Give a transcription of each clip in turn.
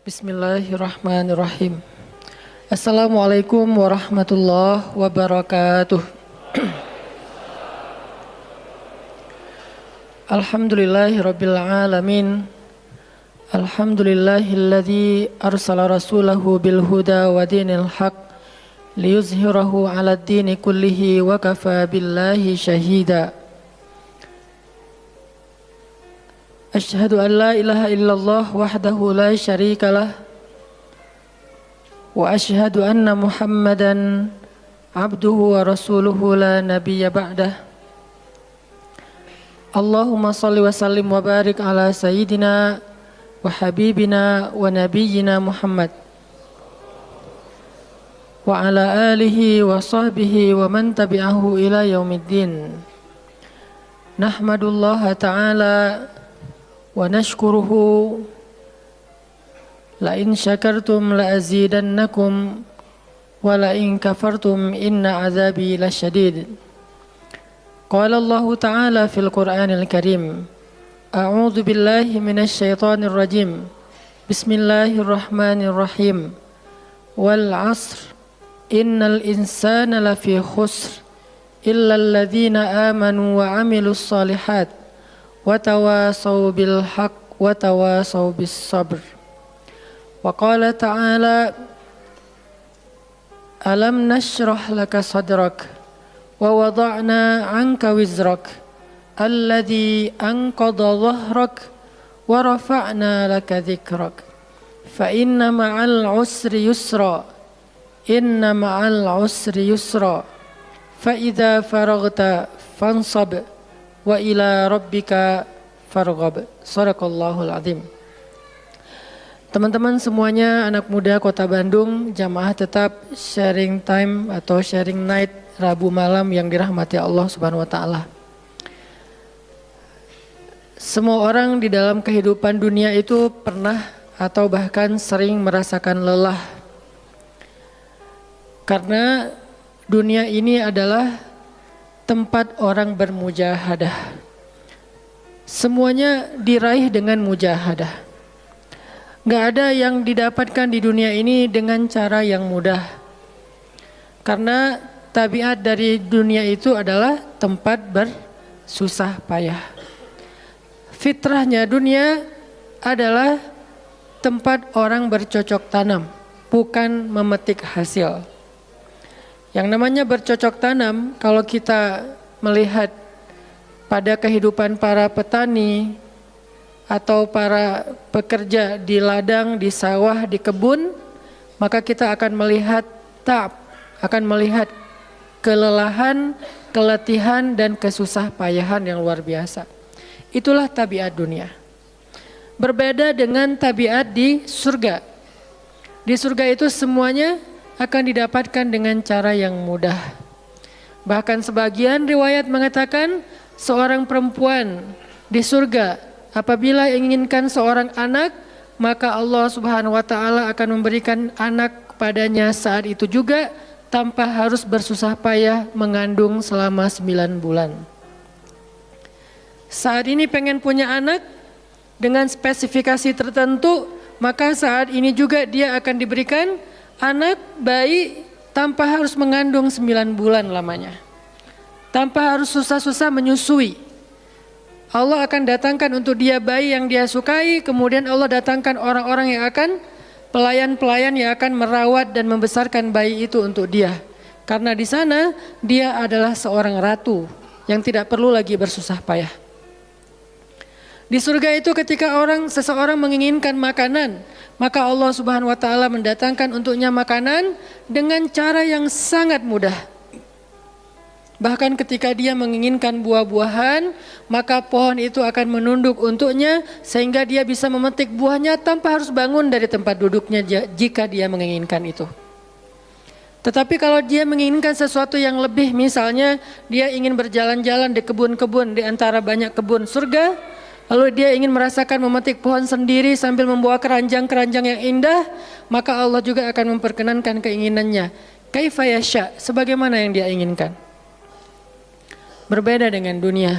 Bismillahirrahmanirrahim. Assalamualaikum warahmatullahi wabarakatuh. Alhamdulillahirabbil alamin. Alhamdulillahilladzi arsala rasulahu bil huda wa dinil haq liyuzhirahu 'alad dini kullihi wa kafa billahi syahida. Asyhadu an la ilaha illallah wahdahu la syarika lah wa asyhadu anna Muhammadan abduhu wa rasuluhu la nabiyya ba'dah. Allahumma salli wa sallim wa barik ala sayyidina wa habibina wa nabiyyina Muhammad wa ala alihi wa sahbihi wa man tabi'ahu ila yaumiddin. Nahmadullaha ta'ala wa nashkuruhu la in syakartum la azidannakum wa la in kafartum inna azabi lasyadid. Qala Allah ta'ala fil Qur'anil Karim, a'udzu billahi minasy syaithanir rajim. Bismillahirrahmanirrahim. Wal 'asr innal insana lafi khusr illa alladhina amanu wa 'amilus shalihat wa tawasaw bil haqq wa tawasaw bis sabr. Wa qala ta'ala alam nashrah laka sadrak wa wada'na 'anka wizrak alladhi anqadha dhahrak wa rafa'na laka dhikrak fa inna ma'al 'usri yusra inna ma'al 'usri yusra fa idza faraghta fansab wa ila rabbika farghab. Shadaqallahul azim. Teman-teman semuanya, anak muda Kota Bandung, jamaah tetap sharing time atau sharing night Rabu malam yang dirahmati Allah Subhanahu wa taala. Semua orang di dalam kehidupan dunia itu pernah atau bahkan sering merasakan lelah. Karena dunia ini adalah tempat orang bermujahadah. Semuanya diraih dengan mujahadah. Gak ada yang didapatkan di dunia ini dengan cara yang mudah. Karena tabiat dari dunia itu adalah tempat bersusah payah. Fitrahnya dunia adalah tempat orang bercocok tanam, bukan memetik hasil. Yang namanya bercocok tanam, kalau kita melihat pada kehidupan para petani atau para pekerja di ladang, di sawah, di kebun, maka kita akan melihat akan melihat kelelahan, keletihan dan kesusah payahan yang luar biasa. Itulah tabiat dunia. Berbeda dengan tabiat di surga. Di surga itu semuanya akan didapatkan dengan cara yang mudah. Bahkan sebagian riwayat mengatakan seorang perempuan di surga apabila inginkan seorang anak, maka Allah Subhanahu wa taala akan memberikan anak kepadanya saat itu juga tanpa harus bersusah payah mengandung selama 9 bulan. Saat ini pengen punya anak dengan spesifikasi tertentu, maka saat ini juga dia akan diberikan anak bayi tanpa harus mengandung 9 bulan lamanya. Tanpa harus susah-susah menyusui. Allah akan datangkan untuk dia bayi yang dia sukai, kemudian Allah datangkan orang-orang yang akan, pelayan-pelayan yang akan merawat dan membesarkan bayi itu untuk dia. Karena di sana dia adalah seorang ratu yang tidak perlu lagi bersusah payah. Di surga itu ketika seseorang menginginkan makanan, maka Allah Subhanahu wa taala mendatangkan untuknya makanan dengan cara yang sangat mudah. Bahkan ketika dia menginginkan buah-buahan, maka pohon itu akan menunduk untuknya sehingga dia bisa memetik buahnya tanpa harus bangun dari tempat duduknya jika dia menginginkan itu. Tetapi kalau dia menginginkan sesuatu yang lebih, misalnya dia ingin berjalan-jalan di kebun-kebun di antara banyak kebun surga, lalu dia ingin merasakan memetik pohon sendiri sambil membawa keranjang-keranjang yang indah, maka Allah juga akan memperkenankan keinginannya. Kaifa yasha, sebagaimana yang dia inginkan. Berbeda dengan dunia.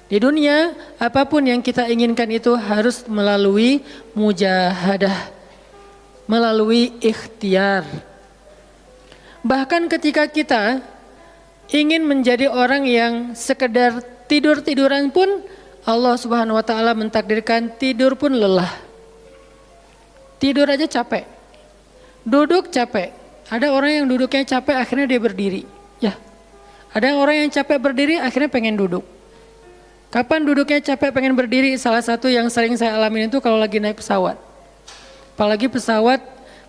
Di dunia, apapun yang kita inginkan itu harus melalui mujahadah, melalui ikhtiar. Bahkan ketika kita ingin menjadi orang yang sekedar tidur-tiduran pun, Allah Subhanahu wa taala mentakdirkan tidur pun lelah. Tidur aja capek. Duduk capek. Ada orang yang duduknya capek akhirnya dia berdiri. Ya. Ada orang yang capek berdiri akhirnya pengen duduk. Kapan duduknya capek pengen berdiri? Salah satu yang sering saya alamin itu kalau lagi naik pesawat. Apalagi pesawat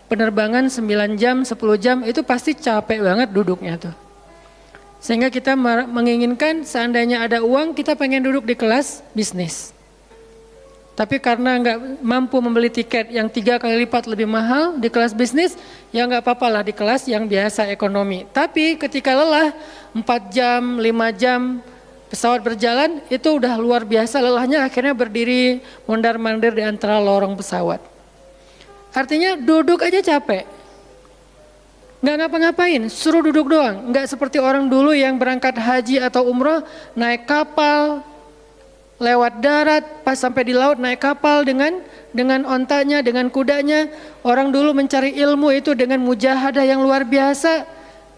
penerbangan 9 jam, 10 jam itu pasti capek banget duduknya tuh. Sehingga kita menginginkan seandainya ada uang kita pengen duduk di kelas bisnis. Tapi karena nggak mampu membeli tiket yang 3 kali lipat lebih mahal di kelas bisnis, ya nggak apa-apa lah di kelas yang biasa ekonomi. Tapi ketika lelah 4 jam, 5 jam pesawat berjalan itu udah luar biasa lelahnya, akhirnya berdiri mondar-mandir di antara lorong pesawat. Artinya duduk aja capek. Nggak ngapa-ngapain, suruh duduk doang. Nggak seperti orang dulu yang berangkat haji atau umroh, naik kapal, lewat darat, pas sampai di laut naik kapal dengan ontanya, dengan kudanya. Orang dulu mencari ilmu itu dengan mujahadah yang luar biasa.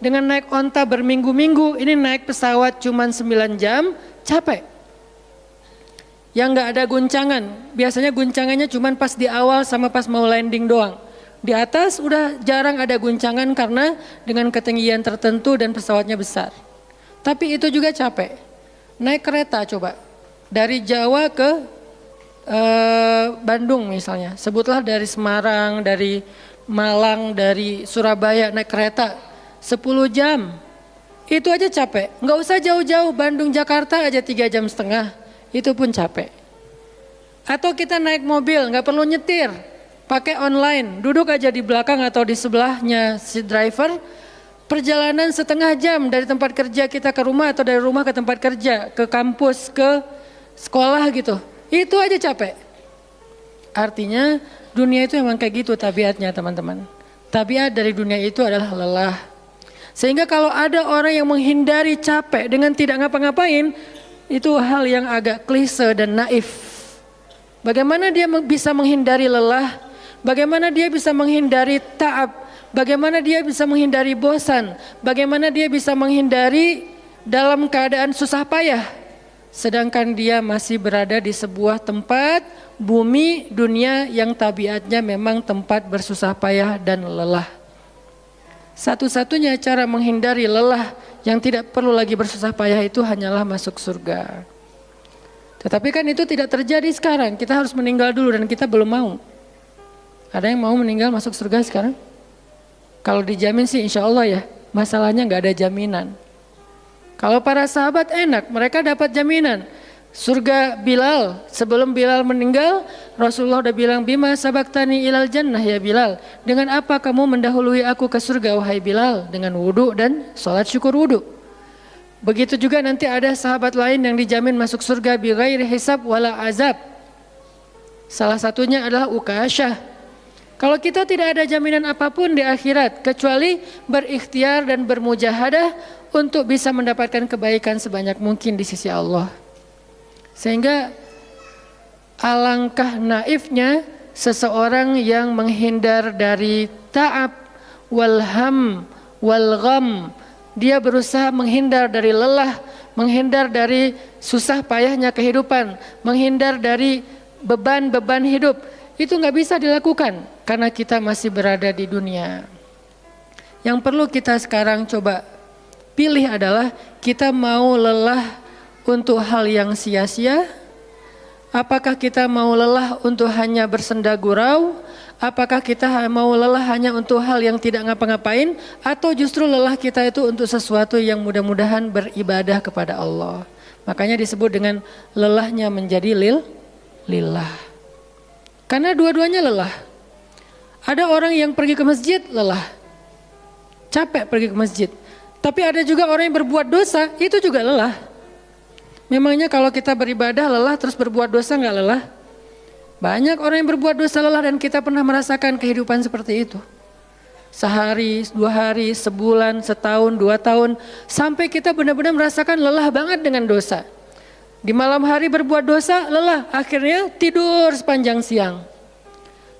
Dengan naik onta berminggu-minggu, ini naik pesawat cuma 9 jam, capek. Yang nggak ada guncangan, biasanya guncangannya cuma pas di awal sama pas mau landing doang. Di atas udah jarang ada guncangan karena dengan ketinggian tertentu dan pesawatnya besar. Tapi itu juga capek. Naik kereta coba, dari Jawa ke Bandung misalnya. Sebutlah dari Semarang, dari Malang, dari Surabaya naik kereta 10 jam. Itu aja capek, nggak usah jauh-jauh, Bandung Jakarta aja 3,5 jam. Itu pun capek. Atau kita naik mobil, nggak perlu nyetir, pakai online, duduk aja di belakang atau di sebelahnya si driver, perjalanan setengah jam dari tempat kerja kita ke rumah atau dari rumah ke tempat kerja, ke kampus, ke sekolah gitu. Itu aja capek. Artinya dunia itu emang kayak gitu tabiatnya teman-teman. Tabiat dari dunia itu adalah lelah. Sehingga kalau ada orang yang menghindari capek dengan tidak ngapa-ngapain, itu hal yang agak klise dan naif. Bagaimana dia bisa menghindari lelah? Bagaimana dia bisa menghindari ta'ab? Bagaimana dia bisa menghindari bosan? Bagaimana dia bisa menghindari dalam keadaan susah payah? Sedangkan dia masih berada di sebuah tempat, bumi, dunia yang tabiatnya memang tempat bersusah payah dan lelah. Satu-satunya cara menghindari lelah yang tidak perlu lagi bersusah payah itu hanyalah masuk surga. Tetapi kan itu tidak terjadi sekarang, kita harus meninggal dulu dan kita belum mau. Ada yang mau meninggal masuk surga sekarang? Kalau dijamin sih insya Allah ya, masalahnya nggak ada jaminan. Kalau para sahabat enak, mereka dapat jaminan. Surga Bilal, sebelum Bilal meninggal, Rasulullah udah bilang, bima sabaktani ilal jannah ya Bilal. Dengan apa kamu mendahului aku ke surga wahai Bilal? Dengan wudu dan sholat syukur wudu. Begitu juga nanti ada sahabat lain yang dijamin masuk surga bighairi hisab wala azab. Salah satunya adalah Ukasyah. Kalau kita tidak ada jaminan apapun di akhirat kecuali berikhtiar dan bermujahadah untuk bisa mendapatkan kebaikan sebanyak mungkin di sisi Allah. Sehingga alangkah naifnya seseorang yang menghindar dari ta'ab wal ham wal gham. Dia berusaha menghindar dari lelah, menghindar dari susah payahnya kehidupan, menghindar dari beban-beban hidup. Itu nggak bisa dilakukan karena kita masih berada di dunia. Yang perlu kita sekarang coba pilih adalah kita mau lelah untuk hal yang sia-sia? Apakah kita mau lelah untuk hanya bersenda gurau? Apakah kita mau lelah hanya untuk hal yang tidak ngapa-ngapain? Atau justru lelah kita itu untuk sesuatu yang mudah-mudahan beribadah kepada Allah? Makanya disebut dengan lelahnya menjadi lillah. Karena dua-duanya lelah. Ada orang yang pergi ke masjid lelah, capek pergi ke masjid. Tapi ada juga orang yang berbuat dosa, itu juga lelah. Memangnya kalau kita beribadah lelah terus berbuat dosa nggak lelah? Banyak orang yang berbuat dosa lelah dan kita pernah merasakan kehidupan seperti itu. Sehari, 2 hari, sebulan, setahun, 2 tahun. Sampai kita benar-benar merasakan lelah banget dengan dosa. Di malam hari berbuat dosa lelah, akhirnya tidur sepanjang siang.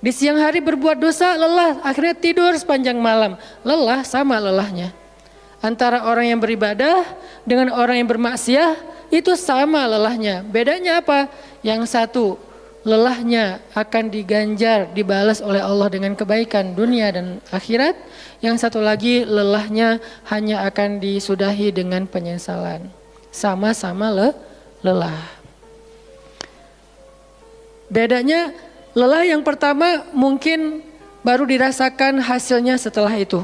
Di siang hari berbuat dosa, lelah, akhirnya tidur sepanjang malam. Lelah sama lelahnya. Antara orang yang beribadah dengan orang yang bermaksiat itu sama lelahnya. Bedanya apa? Yang satu, lelahnya akan diganjar, dibalas oleh Allah dengan kebaikan dunia dan akhirat. Yang satu lagi, lelahnya hanya akan disudahi dengan penyesalan. Sama-sama lelah. Bedanya, lelah yang pertama mungkin baru dirasakan hasilnya setelah itu.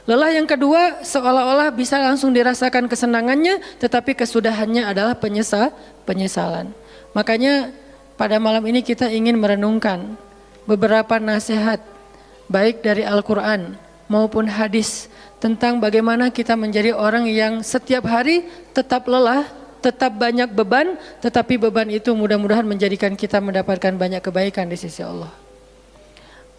Lelah yang kedua seolah-olah bisa langsung dirasakan kesenangannya, tetapi kesudahannya adalah penyesalan. Makanya pada malam ini kita ingin merenungkan beberapa nasihat baik dari Al-Quran maupun hadis tentang bagaimana kita menjadi orang yang setiap hari tetap lelah, tetap banyak beban, tetapi beban itu mudah-mudahan menjadikan kita mendapatkan banyak kebaikan di sisi Allah.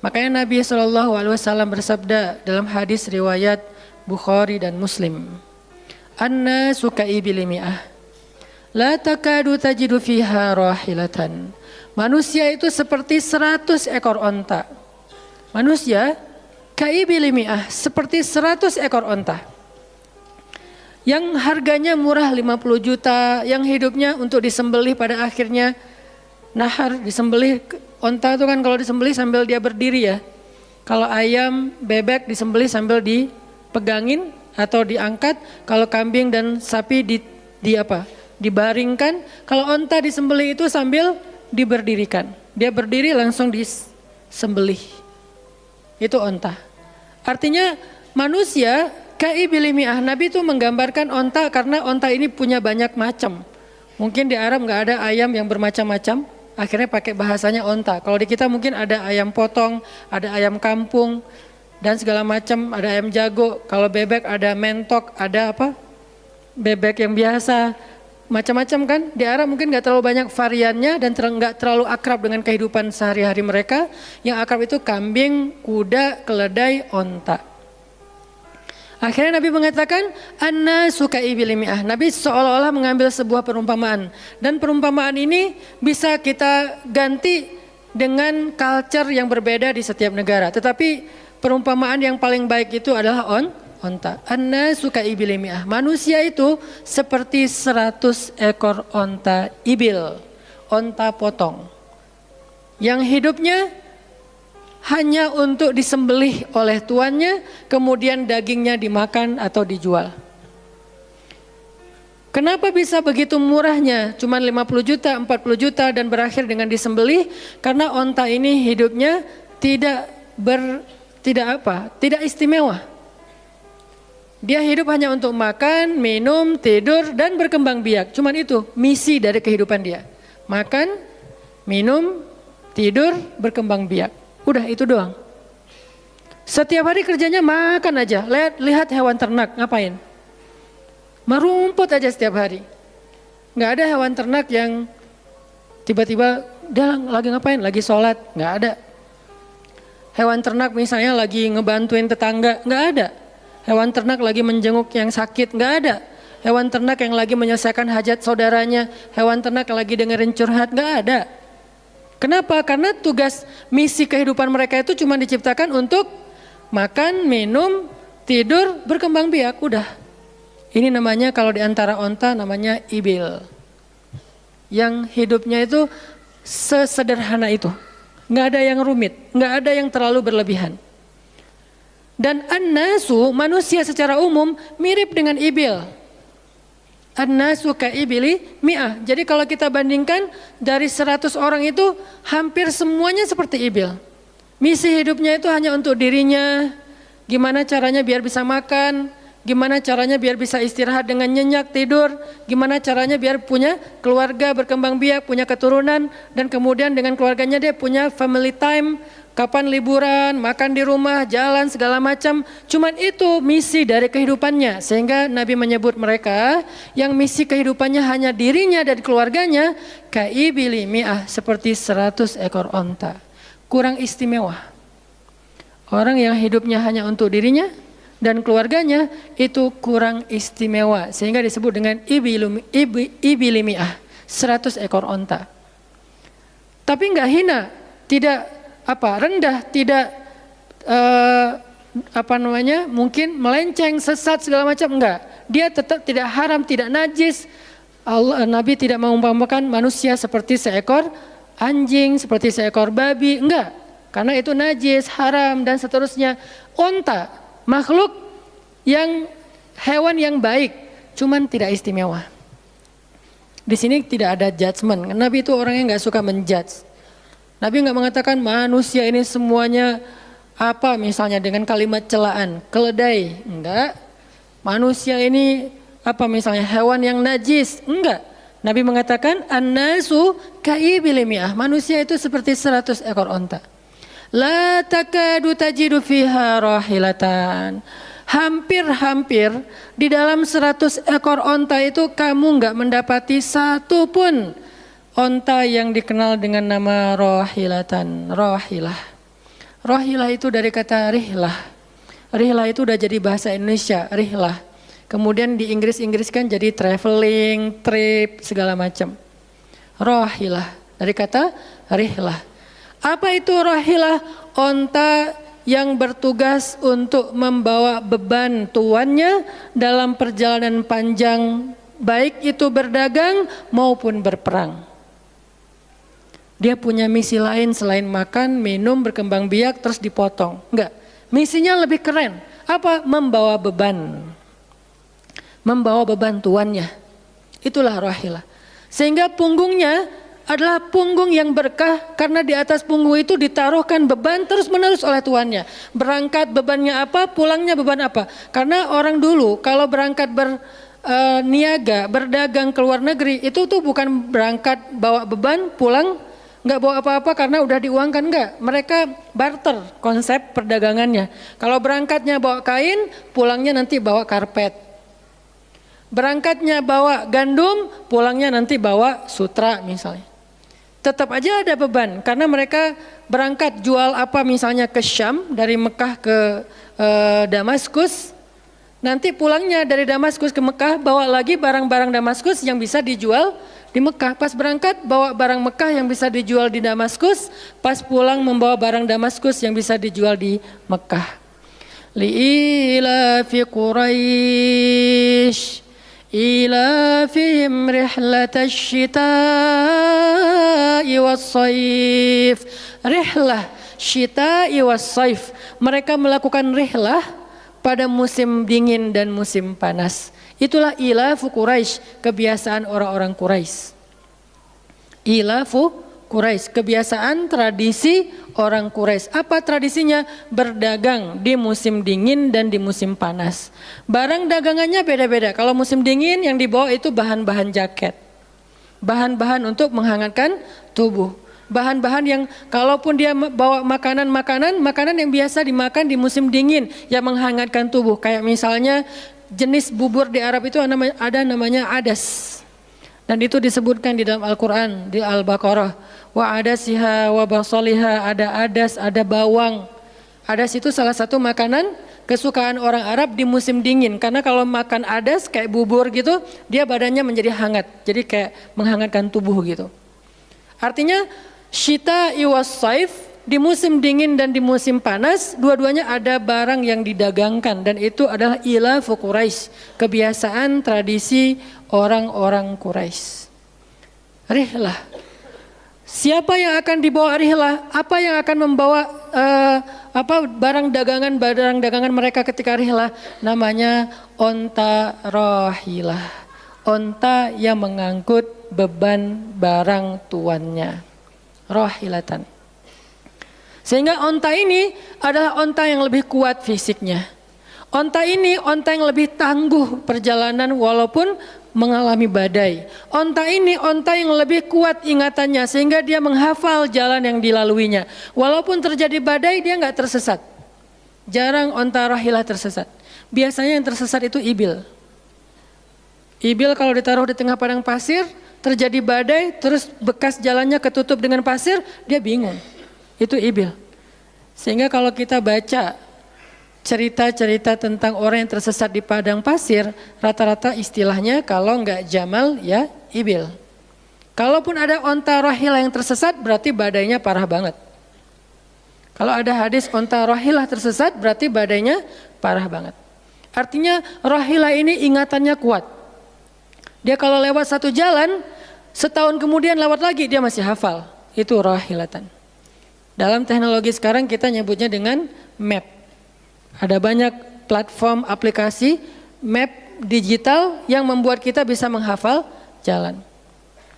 Makanya Nabi SAW bersabda dalam hadis riwayat Bukhari dan Muslim, "An-nasu ka'ibil mi'ah, la takadu tajidu fiha rahilatan." Manusia itu seperti 100 ekor onta. Manusia ka'ibil mi'ah, seperti 100 ekor onta. Yang harganya murah 50 juta, yang hidupnya untuk disembelih pada akhirnya nahar, disembelih. Onta itu kan kalau disembelih sambil dia berdiri ya. Kalau ayam, bebek disembelih sambil dipegangin atau diangkat. Kalau kambing dan sapi dibaringkan. Kalau onta disembelih itu sambil diberdirikan. Dia berdiri langsung disembelih. Itu onta. Artinya manusia ka'ibil mi'ah. Nabi itu menggambarkan onta karena onta ini punya banyak macam. Mungkin di Arab nggak ada ayam yang bermacam-macam. Akhirnya pakai bahasanya onta. Kalau di kita mungkin ada ayam potong, ada ayam kampung, dan segala macam, ada ayam jago. Kalau bebek ada mentok, ada apa? Bebek yang biasa, macam-macam kan. Di Arab mungkin nggak terlalu banyak variannya dan nggak terlalu akrab dengan kehidupan sehari-hari mereka. Yang akrab itu kambing, kuda, keledai, onta. Akhirnya Nabi mengatakan, "An-nasu ka'ibil mi'ah." Nabi seolah-olah mengambil sebuah perumpamaan. Dan perumpamaan ini bisa kita ganti dengan culture yang berbeda di setiap negara. Tetapi perumpamaan yang paling baik itu adalah onta. An-nasu ka'ibil mi'ah. Manusia itu seperti 100 ekor onta ibil. Onta potong. Yang hidupnya hanya untuk disembelih oleh tuannya, kemudian dagingnya dimakan atau dijual. Kenapa bisa begitu murahnya? Cuma 50 juta, 40 juta dan berakhir dengan disembelih? Karena onta ini hidupnya tidak istimewa. Dia hidup hanya untuk makan, minum, tidur dan berkembang biak. Cuman itu misi dari kehidupan dia. Makan, minum, tidur, berkembang biak. Udah itu doang. Setiap hari kerjanya makan aja. Lihat hewan ternak ngapain? Merumput aja setiap hari. Nggak ada hewan ternak yang tiba-tiba dia lagi ngapain? Lagi sholat. Nggak ada. Hewan ternak misalnya lagi ngebantuin tetangga. Nggak ada. Hewan ternak lagi menjenguk yang sakit. Nggak ada. Hewan ternak yang lagi menyelesaikan hajat saudaranya. Hewan ternak yang lagi dengerin curhat. Nggak ada. Kenapa? Karena tugas misi kehidupan mereka itu cuma diciptakan untuk makan, minum, tidur, berkembang biak, udah. Ini namanya kalau di antara onta namanya ibil. Yang hidupnya itu sesederhana itu. Nggak ada yang rumit, nggak ada yang terlalu berlebihan. Dan an-nasu, manusia secara umum mirip dengan ibil. An-nasu ka'ibili mi'ah. Jadi kalau kita bandingkan dari 100 orang itu hampir semuanya seperti ibil. Misi hidupnya itu hanya untuk dirinya. Gimana caranya biar bisa makan, gimana caranya biar bisa istirahat dengan nyenyak tidur, gimana caranya biar punya keluarga, berkembang biak, punya keturunan, dan kemudian dengan keluarganya dia punya family time. Kapan liburan, makan di rumah, jalan segala macam. Cuman itu misi dari kehidupannya. Sehingga Nabi menyebut mereka yang misi kehidupannya hanya dirinya dan keluarganya, kaibili mi'ah, seperti 100 ekor onta. Kurang istimewa. Orang yang hidupnya hanya untuk dirinya dan keluarganya itu kurang istimewa. Sehingga disebut dengan ibili mi'ah, 100 ekor onta. Tapi enggak hina, tidak rendah, tidak mungkin melenceng, sesat segala macam, enggak. Dia tetap tidak haram, tidak najis. Nabi tidak mengumpamakan manusia seperti seekor anjing, seperti seekor babi, enggak. Karena itu najis, haram dan seterusnya. Onta, makhluk yang hewan yang baik, cuman tidak istimewa. Di sini tidak ada judgement. Nabi itu orang yang nggak suka menjudge. Nabi nggak mengatakan manusia ini semuanya misalnya dengan kalimat celaan, keledai, enggak. Manusia ini misalnya hewan yang najis, enggak. Nabi mengatakan an-nasu ka'ibili mi'ah, manusia itu seperti 100 ekor onta. La takadu tajidu fiha rahilatan. Hampir-hampir di dalam 100 ekor onta itu kamu enggak mendapati satu pun onta yang dikenal dengan nama rahilatan, rahilah. Rahilah itu dari kata rihlah. Rihlah itu udah jadi bahasa Indonesia, rihlah. Kemudian di Inggris-Inggriskan jadi traveling, trip, segala macam. Rahilah, dari kata rihlah. Apa itu rahilah? Onta yang bertugas untuk membawa beban tuannya dalam perjalanan panjang, baik itu berdagang maupun berperang. Dia punya misi lain selain makan, minum, berkembang biak, terus dipotong. Enggak, misinya lebih keren. Apa? Membawa beban. Membawa beban tuannya. Itulah rahilah. Sehingga punggungnya adalah punggung yang berkah, karena di atas punggung itu ditaruhkan beban terus menerus oleh tuannya. Berangkat bebannya apa, pulangnya beban apa. Karena orang dulu kalau berangkat berniaga, berdagang ke luar negeri, itu tuh bukan berangkat bawa beban, pulang nggak bawa apa-apa karena udah diuangkan, enggak. Mereka barter konsep perdagangannya. Kalau berangkatnya bawa kain, pulangnya nanti bawa karpet. Berangkatnya bawa gandum, pulangnya nanti bawa sutra misalnya. Tetap aja ada beban karena mereka berangkat jual apa misalnya ke Syam, dari Mekah ke Damaskus. Nanti pulangnya dari Damaskus ke Mekah bawa lagi barang-barang Damaskus yang bisa dijual di Mekah. Pas berangkat bawa barang Mekah yang bisa dijual di Damaskus, pas pulang membawa barang Damaskus yang bisa dijual di Mekah. Li'ilafi Quraisy إلافهم رحلة الشتاء والصيف. Rihlah syita'i wassaif. Mereka melakukan rihlah pada musim dingin dan musim panas. Itulah ilafu Quraisy, kebiasaan orang-orang Quraisy. Ilafu Quraisy, kebiasaan tradisi orang Quraisy. Apa tradisinya? Berdagang di musim dingin dan di musim panas. Barang dagangannya beda-beda. Kalau musim dingin yang dibawa itu bahan-bahan jaket. Bahan-bahan untuk menghangatkan tubuh. Bahan-bahan yang kalaupun dia bawa makanan yang biasa dimakan di musim dingin yang menghangatkan tubuh. Kayak misalnya jenis bubur di Arab itu ada namanya adas. Dan itu disebutkan di dalam Al-Quran, di Al-Baqarah. Wa adasiha wa basaliha, ada adas, ada bawang. Adas itu salah satu makanan kesukaan orang Arab di musim dingin. Karena kalau makan adas kayak bubur gitu, dia badannya menjadi hangat. Jadi kayak menghangatkan tubuh gitu. Artinya syita'i was-saif, di musim dingin dan di musim panas, dua-duanya ada barang yang didagangkan. Dan itu adalah ilafu Quraisy, kebiasaan tradisi orang-orang Quraisy. Rihlah. Siapa yang akan dibawa rihlah? Apa yang akan membawa barang dagangan mereka ketika rihlah? Namanya onta rahilah. Onta yang mengangkut beban barang tuannya. Rahilatan. Sehingga onta ini adalah onta yang lebih kuat fisiknya. Onta ini onta yang lebih tangguh perjalanan walaupun mengalami badai. Onta ini onta yang lebih kuat ingatannya sehingga dia menghafal jalan yang dilaluinya. Walaupun terjadi badai dia nggak tersesat. Jarang onta rahilah tersesat. Biasanya yang tersesat itu ibil. Ibil kalau ditaruh di tengah padang pasir, terjadi badai, terus bekas jalannya ketutup dengan pasir, dia bingung. Itu ibil. Sehingga kalau kita baca cerita-cerita tentang orang yang tersesat di padang pasir, rata-rata istilahnya kalau enggak jamal ya ibil. Kalaupun ada onta rahilah yang tersesat berarti badainya parah banget. Kalau ada hadis onta rohilah tersesat berarti badainya parah banget. Artinya rohilah ini ingatannya kuat. Dia kalau lewat satu jalan, setahun kemudian lewat lagi dia masih hafal. Itu rohilatan. Dalam teknologi sekarang kita nyebutnya dengan map. Ada banyak platform aplikasi map digital yang membuat kita bisa menghafal jalan.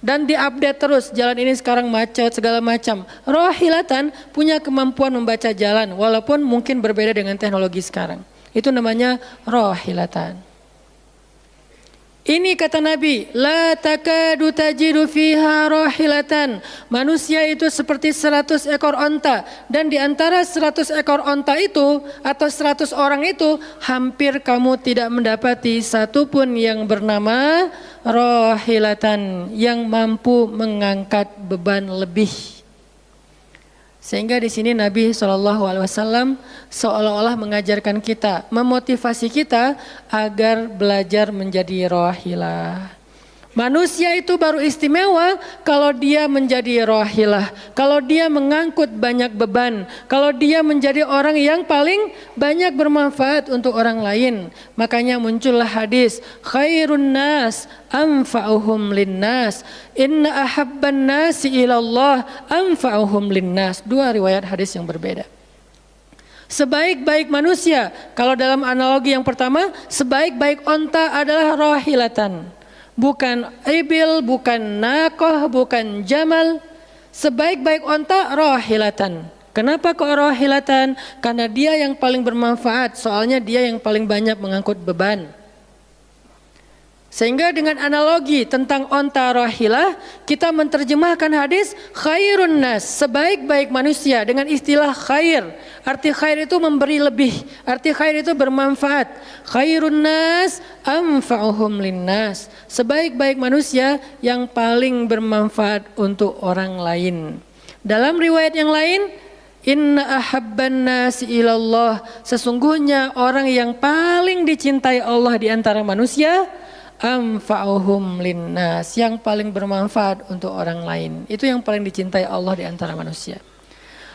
Dan diupdate terus, jalan ini sekarang macet segala macam. Rohilatan punya kemampuan membaca jalan walaupun mungkin berbeda dengan teknologi sekarang. Itu namanya rohilatan. Ini kata Nabi, la takadu tajidu fiha rohilatan. Manusia itu seperti 100 ekor onta. Dan di antara 100 ekor onta itu atau 100 orang itu hampir kamu tidak mendapati satupun yang bernama rohilatan yang mampu mengangkat beban lebih. Sehingga di sini Nabi SAW seolah-olah mengajarkan kita, memotivasi kita agar belajar menjadi rohilah. Manusia itu baru istimewa kalau dia menjadi rohilah, kalau dia mengangkut banyak beban, kalau dia menjadi orang yang paling banyak bermanfaat untuk orang lain. Makanya muncullah hadis, khairun nas anfa'uhum linnas, inna ahabban nasi ilallah anfa'uhum linnas. Dua riwayat hadis yang berbeda. Sebaik-baik manusia, kalau dalam analogi yang pertama, sebaik-baik onta adalah rohilatan. Bukan ibil, bukan nakoh, bukan jamal. Sebaik-baik onta rohilatan. Kenapa kok rohilatan? Karena dia yang paling bermanfaat, soalnya dia yang paling banyak mengangkut beban. Sehingga dengan analogi tentang onta rohilah, kita menerjemahkan hadis khairun nas, sebaik-baik manusia dengan istilah khair. Arti khair itu memberi lebih, arti khair itu bermanfaat. Khairun nas anfa'uhum linnas, sebaik-baik manusia yang paling bermanfaat untuk orang lain. Dalam riwayat yang lain, inna ahabban nasi ilallah, sesungguhnya orang yang paling dicintai Allah di antara manusia, anfa'uhum linnas, yang paling bermanfaat untuk orang lain. Itu yang paling dicintai Allah di antara manusia.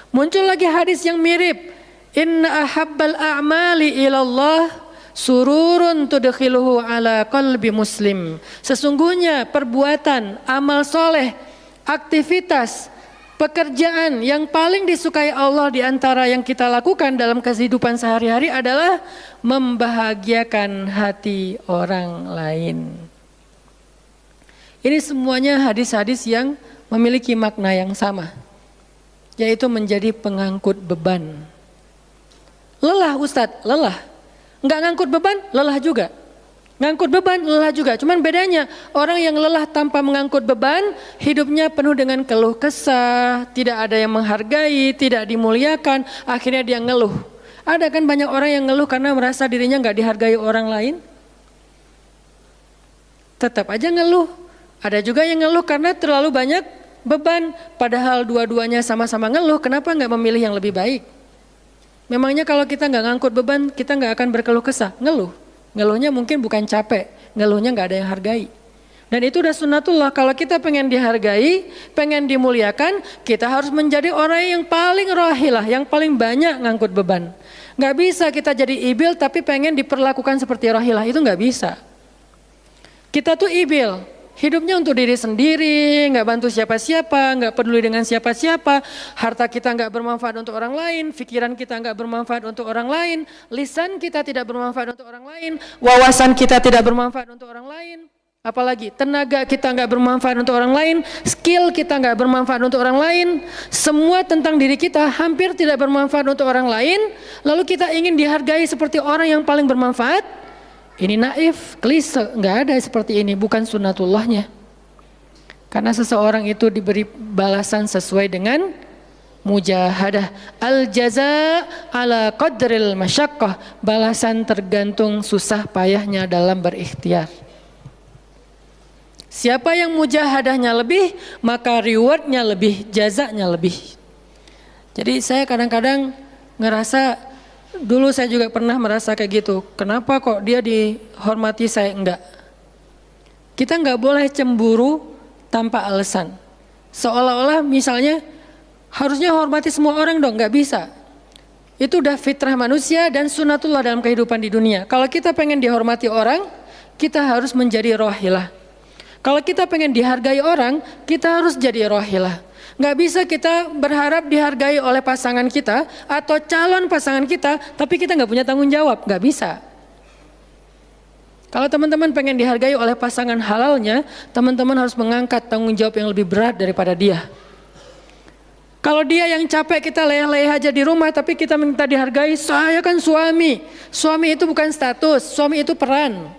Muncul lagi hadis yang mirip, inna ahabbal a'mali ilallah sururun tudkhiluhu ala qalbi muslim. Sesungguhnya perbuatan, amal soleh, aktivitas, pekerjaan yang paling disukai Allah di antara yang kita lakukan dalam kehidupan sehari-hari adalah membahagiakan hati orang lain. Ini semuanya hadis-hadis yang memiliki makna yang sama, yaitu menjadi pengangkut beban. Lelah Ustadz, lelah. Enggak ngangkut beban, lelah juga. Ngangkut beban, lelah juga. Cuman bedanya, orang yang lelah tanpa mengangkut beban, hidupnya penuh dengan keluh kesah, tidak ada yang menghargai, tidak dimuliakan, akhirnya dia ngeluh. Ada kan banyak orang yang ngeluh karena merasa dirinya nggak dihargai orang lain. Tetap aja ngeluh. Ada juga yang ngeluh karena terlalu banyak beban. Padahal dua-duanya sama-sama ngeluh, kenapa nggak memilih yang lebih baik? Memangnya kalau kita nggak ngangkut beban, kita nggak akan berkeluh kesah, ngeluh. Ngeluhnya mungkin bukan capek, ngeluhnya nggak ada yang hargai. Dan itu udah sunnatullah, kalau kita pengen dihargai, pengen dimuliakan, kita harus menjadi orang yang paling rohilah, yang paling banyak ngangkut beban. Nggak bisa kita jadi ibil tapi pengen diperlakukan seperti rohilah, itu nggak bisa. Kita tuh ibil, hidupnya untuk diri sendiri, nggak bantu siapa-siapa, nggak peduli dengan siapa-siapa, harta kita nggak bermanfaat untuk orang lain, pikiran kita nggak bermanfaat untuk orang lain, lisan kita tidak bermanfaat untuk orang lain, wawasan kita tidak bermanfaat untuk orang lain, apalagi tenaga kita nggak bermanfaat untuk orang lain, skill kita nggak bermanfaat untuk orang lain, semua tentang diri kita hampir tidak bermanfaat untuk orang lain, lalu kita ingin dihargai seperti orang yang paling bermanfaat. Ini naif, klise, nggak ada seperti ini, bukan sunnatullahnya. Karena seseorang itu diberi balasan sesuai dengan mujahadah. Al-jaza ala qadril masyaqqah, balasan tergantung susah payahnya dalam berikhtiar. Siapa yang mujahadahnya lebih, maka rewardnya lebih, jazanya lebih. Jadi saya kadang-kadang ngerasa, dulu saya juga pernah merasa kayak gitu. Kenapa kok dia dihormati saya enggak? Kita enggak boleh cemburu tanpa alasan. Seolah-olah misalnya harusnya hormati semua orang dong, enggak bisa. Itu udah fitrah manusia dan sunatullah dalam kehidupan di dunia. Kalau kita pengen dihormati orang, kita harus menjadi rohilah. Kalau kita pengen dihargai orang, kita harus jadi rohilah. Nggak bisa kita berharap dihargai oleh pasangan kita atau calon pasangan kita, tapi kita nggak punya tanggung jawab. Nggak bisa. Kalau teman-teman pengen dihargai oleh pasangan halalnya, teman-teman harus mengangkat tanggung jawab yang lebih berat daripada dia. Kalau dia yang capek, kita leyeh-leyeh aja di rumah, tapi kita minta dihargai, saya kan suami. Suami itu bukan status, suami itu peran.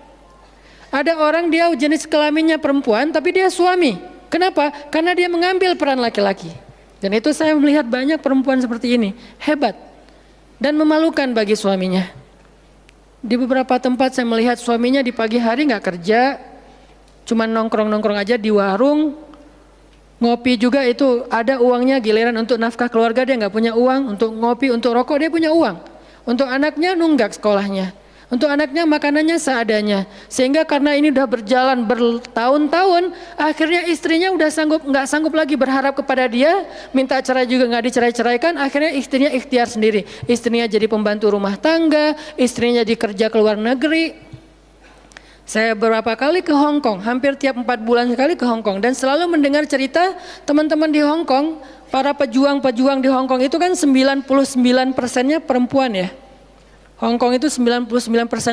Ada orang dia jenis kelaminnya perempuan, tapi dia suami. Kenapa? Karena dia mengambil peran laki-laki. Dan itu saya melihat banyak perempuan seperti ini, hebat dan memalukan bagi suaminya. Di beberapa tempat saya melihat suaminya di pagi hari nggak kerja, cuma nongkrong-nongkrong aja di warung, ngopi juga itu ada uangnya, giliran untuk nafkah keluarga dia nggak punya uang, untuk ngopi, untuk rokok dia punya uang, untuk anaknya nunggak sekolahnya. Untuk anaknya makanannya seadanya. Sehingga karena ini udah berjalan bertahun-tahun, akhirnya istrinya udah nggak sanggup lagi berharap kepada dia, minta cerai juga nggak dicerai-ceraikan, akhirnya istrinya ikhtiar sendiri. Istrinya jadi pembantu rumah tangga, istrinya jadi kerja ke luar negeri. Saya beberapa kali ke Hong Kong, hampir tiap 4 bulan sekali ke Hong Kong, dan selalu mendengar cerita teman-teman di Hong Kong, para pejuang-pejuang di Hong Kong itu kan 99%-nya perempuan ya. Hong Kong itu 99%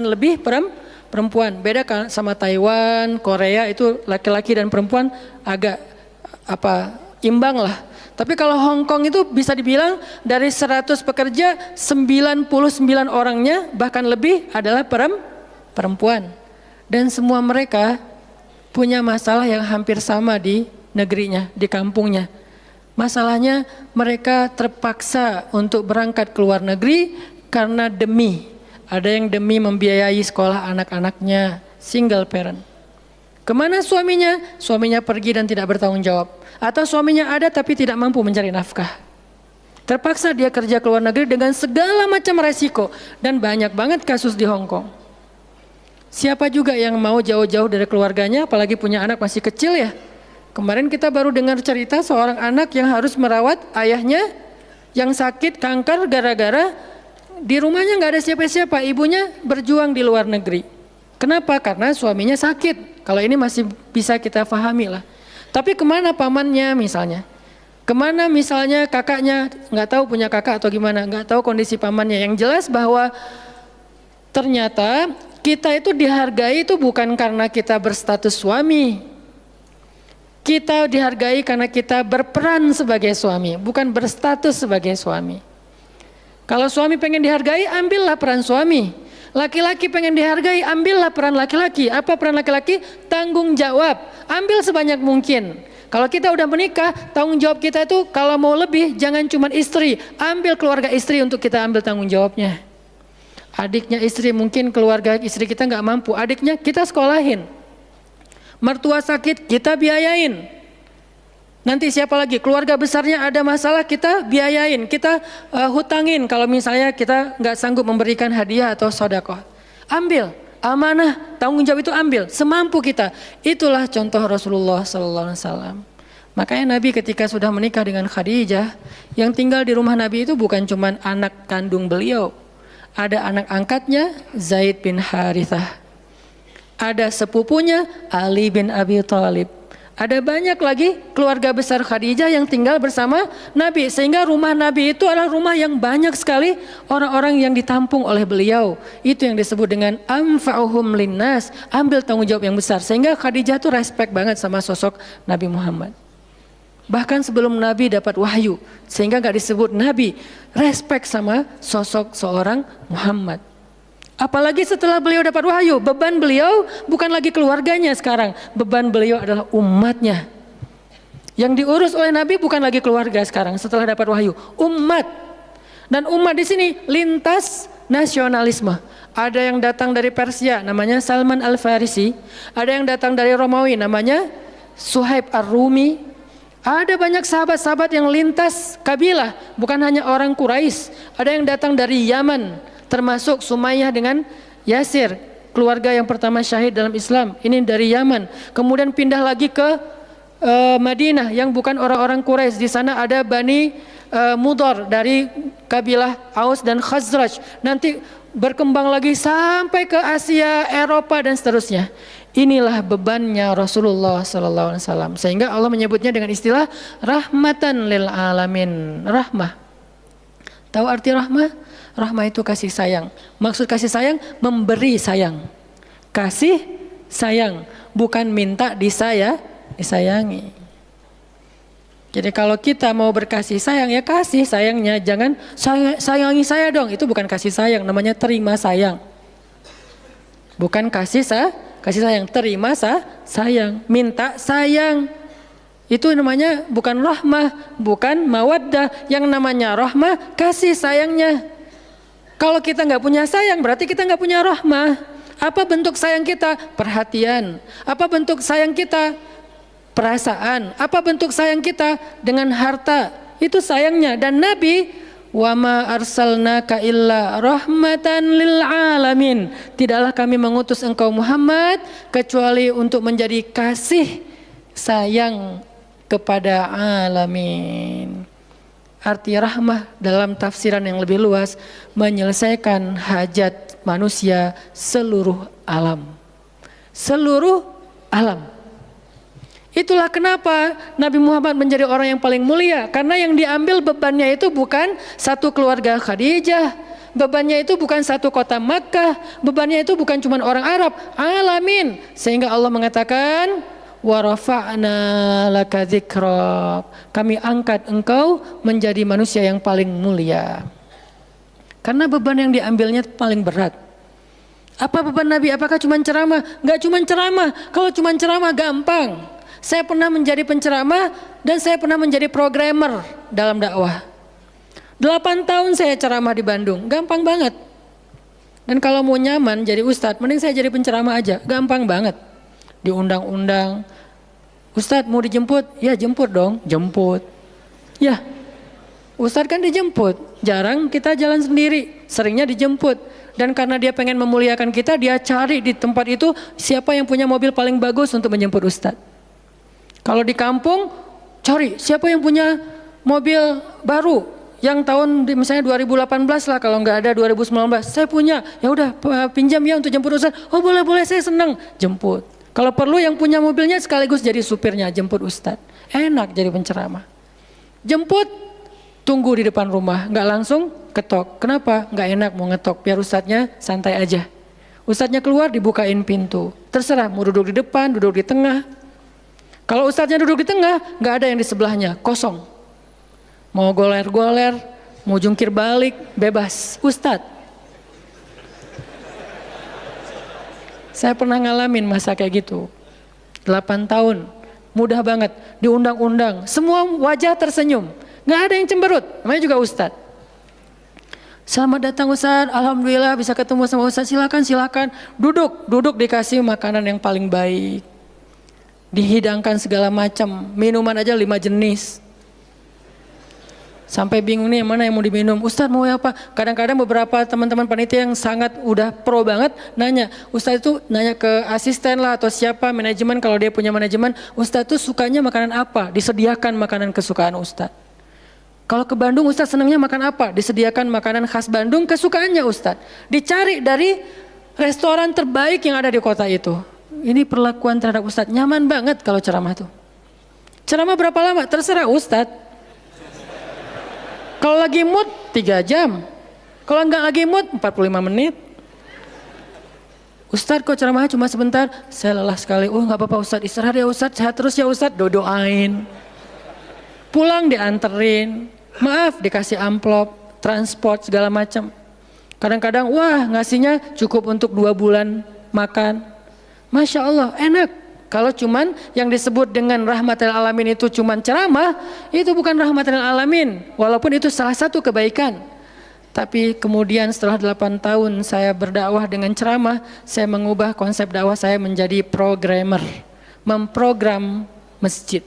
lebih perempuan. Beda kan sama Taiwan, Korea itu laki-laki dan perempuan agak imbang lah. Tapi kalau Hong Kong itu bisa dibilang dari 100 pekerja 99 orangnya bahkan lebih adalah perempuan. Dan semua mereka punya masalah yang hampir sama di negerinya, di kampungnya. Masalahnya mereka terpaksa untuk berangkat ke luar negeri karena ada yang demi membiayai sekolah anak-anaknya, single parent. Kemana suaminya? Suaminya pergi dan tidak bertanggung jawab. Atau suaminya ada tapi tidak mampu mencari nafkah. Terpaksa dia kerja ke luar negeri dengan segala macam resiko. Dan banyak banget kasus di Hong Kong. Siapa juga yang mau jauh-jauh dari keluarganya, apalagi punya anak masih kecil ya. Kemarin kita baru dengar cerita seorang anak yang harus merawat ayahnya yang sakit kanker gara-gara di rumahnya nggak ada siapa-siapa, ibunya berjuang di luar negeri. Kenapa? Karena suaminya sakit. Kalau ini masih bisa kita pahami lah. Tapi kemana pamannya misalnya? Kemana misalnya kakaknya? Nggak tahu punya kakak atau gimana? Nggak tahu kondisi pamannya. Yang jelas bahwa ternyata kita itu dihargai itu bukan karena kita berstatus suami. Kita dihargai karena kita berperan sebagai suami, bukan berstatus sebagai suami. Kalau suami pengen dihargai, ambillah peran suami. Laki-laki pengen dihargai, ambillah peran laki-laki. Apa peran laki-laki? Tanggung jawab. Ambil sebanyak mungkin. Kalau kita udah menikah, tanggung jawab kita itu kalau mau lebih, jangan cuma istri. Ambil keluarga istri untuk kita ambil tanggung jawabnya. Adiknya istri, mungkin keluarga istri kita nggak mampu. Adiknya kita sekolahin. Mertua sakit, kita biayain. Nanti siapa lagi? Keluarga besarnya ada masalah, kita biayain, kita hutangin. Kalau misalnya kita nggak sanggup memberikan hadiah atau sedekah, ambil amanah, tanggung jawab itu ambil semampu kita. Itulah contoh Rasulullah SAW. Makanya Nabi ketika sudah menikah dengan Khadijah, yang tinggal di rumah Nabi itu bukan cuma anak kandung beliau, ada anak angkatnya Zaid bin Harithah, ada sepupunya Ali bin Abi Thalib. Ada banyak lagi keluarga besar Khadijah yang tinggal bersama Nabi. Sehingga rumah Nabi itu adalah rumah yang banyak sekali orang-orang yang ditampung oleh beliau. Itu yang disebut dengan anfa'uhum linnas, ambil tanggung jawab yang besar. Sehingga Khadijah tuh respect banget sama sosok Nabi Muhammad. Bahkan sebelum Nabi dapat wahyu, sehingga gak disebut Nabi, respect sama sosok seorang Muhammad. Apalagi setelah beliau dapat wahyu, beban beliau bukan lagi keluarganya sekarang, beban beliau adalah umatnya. Yang diurus oleh Nabi bukan lagi keluarga sekarang setelah dapat wahyu, umat. Dan umat di sini lintas nasionalisme. Ada yang datang dari Persia, namanya Salman Al-Farisi. Ada yang datang dari Romawi, namanya Suhaib Ar-Rumi. Ada banyak sahabat-sahabat yang lintas kabilah, bukan hanya orang Quraisy. Ada yang datang dari Yaman, termasuk Sumayyah dengan Yasir, keluarga yang pertama syahid dalam Islam. Ini dari Yaman. Kemudian pindah lagi ke Madinah yang bukan orang-orang Quraisy. Di sana ada Bani Mudhar, dari kabilah Aus dan Khazraj, nanti berkembang lagi sampai ke Asia, Eropa dan seterusnya. Inilah bebannya Rasulullah sallallahu alaihi wasallam. Sehingga Allah menyebutnya dengan istilah rahmatan lil alamin. Rahmah. Tahu arti rahmah? Rahmah itu kasih sayang. Maksud kasih sayang, memberi sayang. Kasih sayang, bukan minta disayangi. Jadi kalau kita mau berkasih sayang, ya kasih sayangnya. Jangan sayangi saya dong. Itu bukan kasih sayang, namanya terima sayang. Bukan kasih sayang, terima sayang. Minta sayang. Itu namanya bukan rahmah, bukan mawaddah. Yang namanya rahmah, kasih sayangnya. Kalau kita nggak punya sayang, berarti kita nggak punya rahmah. Apa bentuk sayang kita? Perhatian. Apa bentuk sayang kita? Perasaan. Apa bentuk sayang kita? Dengan harta. Itu sayangnya. Dan Nabi, wa ma arsalnaka illa rahmatan lil alamin. Tidaklah kami mengutus engkau Muhammad kecuali untuk menjadi kasih sayang kepada alamin. Arti rahmah dalam tafsiran yang lebih luas, menyelesaikan hajat manusia seluruh alam. Seluruh alam. Itulah kenapa Nabi Muhammad menjadi orang yang paling mulia. Karena yang diambil bebannya itu bukan satu keluarga Khadijah. Bebannya itu bukan satu kota Makkah. Bebannya itu bukan cuma orang Arab. Alamin. Sehingga Allah mengatakan, wa rafa'na laka dzikrak. Kami angkat engkau menjadi manusia yang paling mulia. Karena beban yang diambilnya paling berat. Apa beban Nabi? Apakah cuma ceramah? Enggak cuma ceramah. Kalau cuma ceramah gampang. Saya pernah menjadi penceramah dan saya pernah menjadi programmer dalam dakwah. 8 tahun saya ceramah di Bandung, gampang banget. Dan kalau mau nyaman jadi ustadz, mending saya jadi penceramah aja, gampang banget. Diundang-undang, ustadz mau dijemput? Ya jemput dong, jemput. Ya, ustadz kan dijemput, jarang kita jalan sendiri, seringnya dijemput. Dan karena dia pengen memuliakan kita, dia cari di tempat itu siapa yang punya mobil paling bagus untuk menjemput ustadz. Kalau di kampung, cari siapa yang punya mobil baru yang tahun misalnya 2018 lah, kalau nggak ada 2019. Saya punya, ya udah pinjam ya untuk jemput ustaz. Oh boleh, saya senang, jemput. Kalau perlu yang punya mobilnya sekaligus jadi supirnya, jemput ustaz. Enak jadi penceramah. Jemput, tunggu di depan rumah, nggak langsung ketok. Kenapa? Nggak enak mau ngetok, biar ustaznya santai aja. Ustaznya keluar, dibukain pintu. Terserah mau duduk di depan, duduk di tengah. Kalau ustadznya duduk di tengah, nggak ada yang di sebelahnya, kosong. Mau goler-goler, mau jungkir balik, bebas. Ustadz. Saya pernah ngalamin masa kayak gitu. 8 tahun, mudah banget. Diundang-undang, semua wajah tersenyum. Nggak ada yang cemberut, namanya juga ustadz. Selamat datang ustadz, alhamdulillah bisa ketemu sama ustadz, silakan. Duduk dikasih makanan yang paling baik. Dihidangkan segala macam, minuman aja 5 jenis. Sampai bingung nih yang mana yang mau diminum. Ustadz mau apa? Kadang-kadang beberapa teman-teman panitia yang sangat udah pro banget nanya. Ustadz itu nanya ke asisten lah atau siapa manajemen, kalau dia punya manajemen. Ustadz itu sukanya makanan apa? Disediakan makanan kesukaan ustadz. Kalau ke Bandung ustadz senangnya makan apa? Disediakan makanan khas Bandung kesukaannya ustadz. Dicari dari restoran terbaik yang ada di kota itu. Ini perlakuan terhadap ustadz, nyaman banget kalau ceramah tuh. Ceramah berapa lama? Terserah ustadz. Kalau lagi mood 3 jam. Kalau enggak lagi mood 45 menit. Ustadz kok ceramahnya cuma sebentar? Saya lelah sekali. Oh enggak apa-apa ustadz, istirahat ya ustadz, sehat terus ya ustadz. Doain. Pulang dianterin. Maaf dikasih amplop, transport segala macam. Kadang-kadang wah ngasihnya cukup untuk 2 bulan makan. Masya Allah enak. Kalau cuman yang disebut dengan rahmatil alamin itu cuman ceramah, itu bukan rahmatil alamin. Walaupun itu salah satu kebaikan. Tapi kemudian setelah 8 tahun saya berdakwah dengan ceramah, saya mengubah konsep dakwah saya menjadi programmer. Memprogram masjid.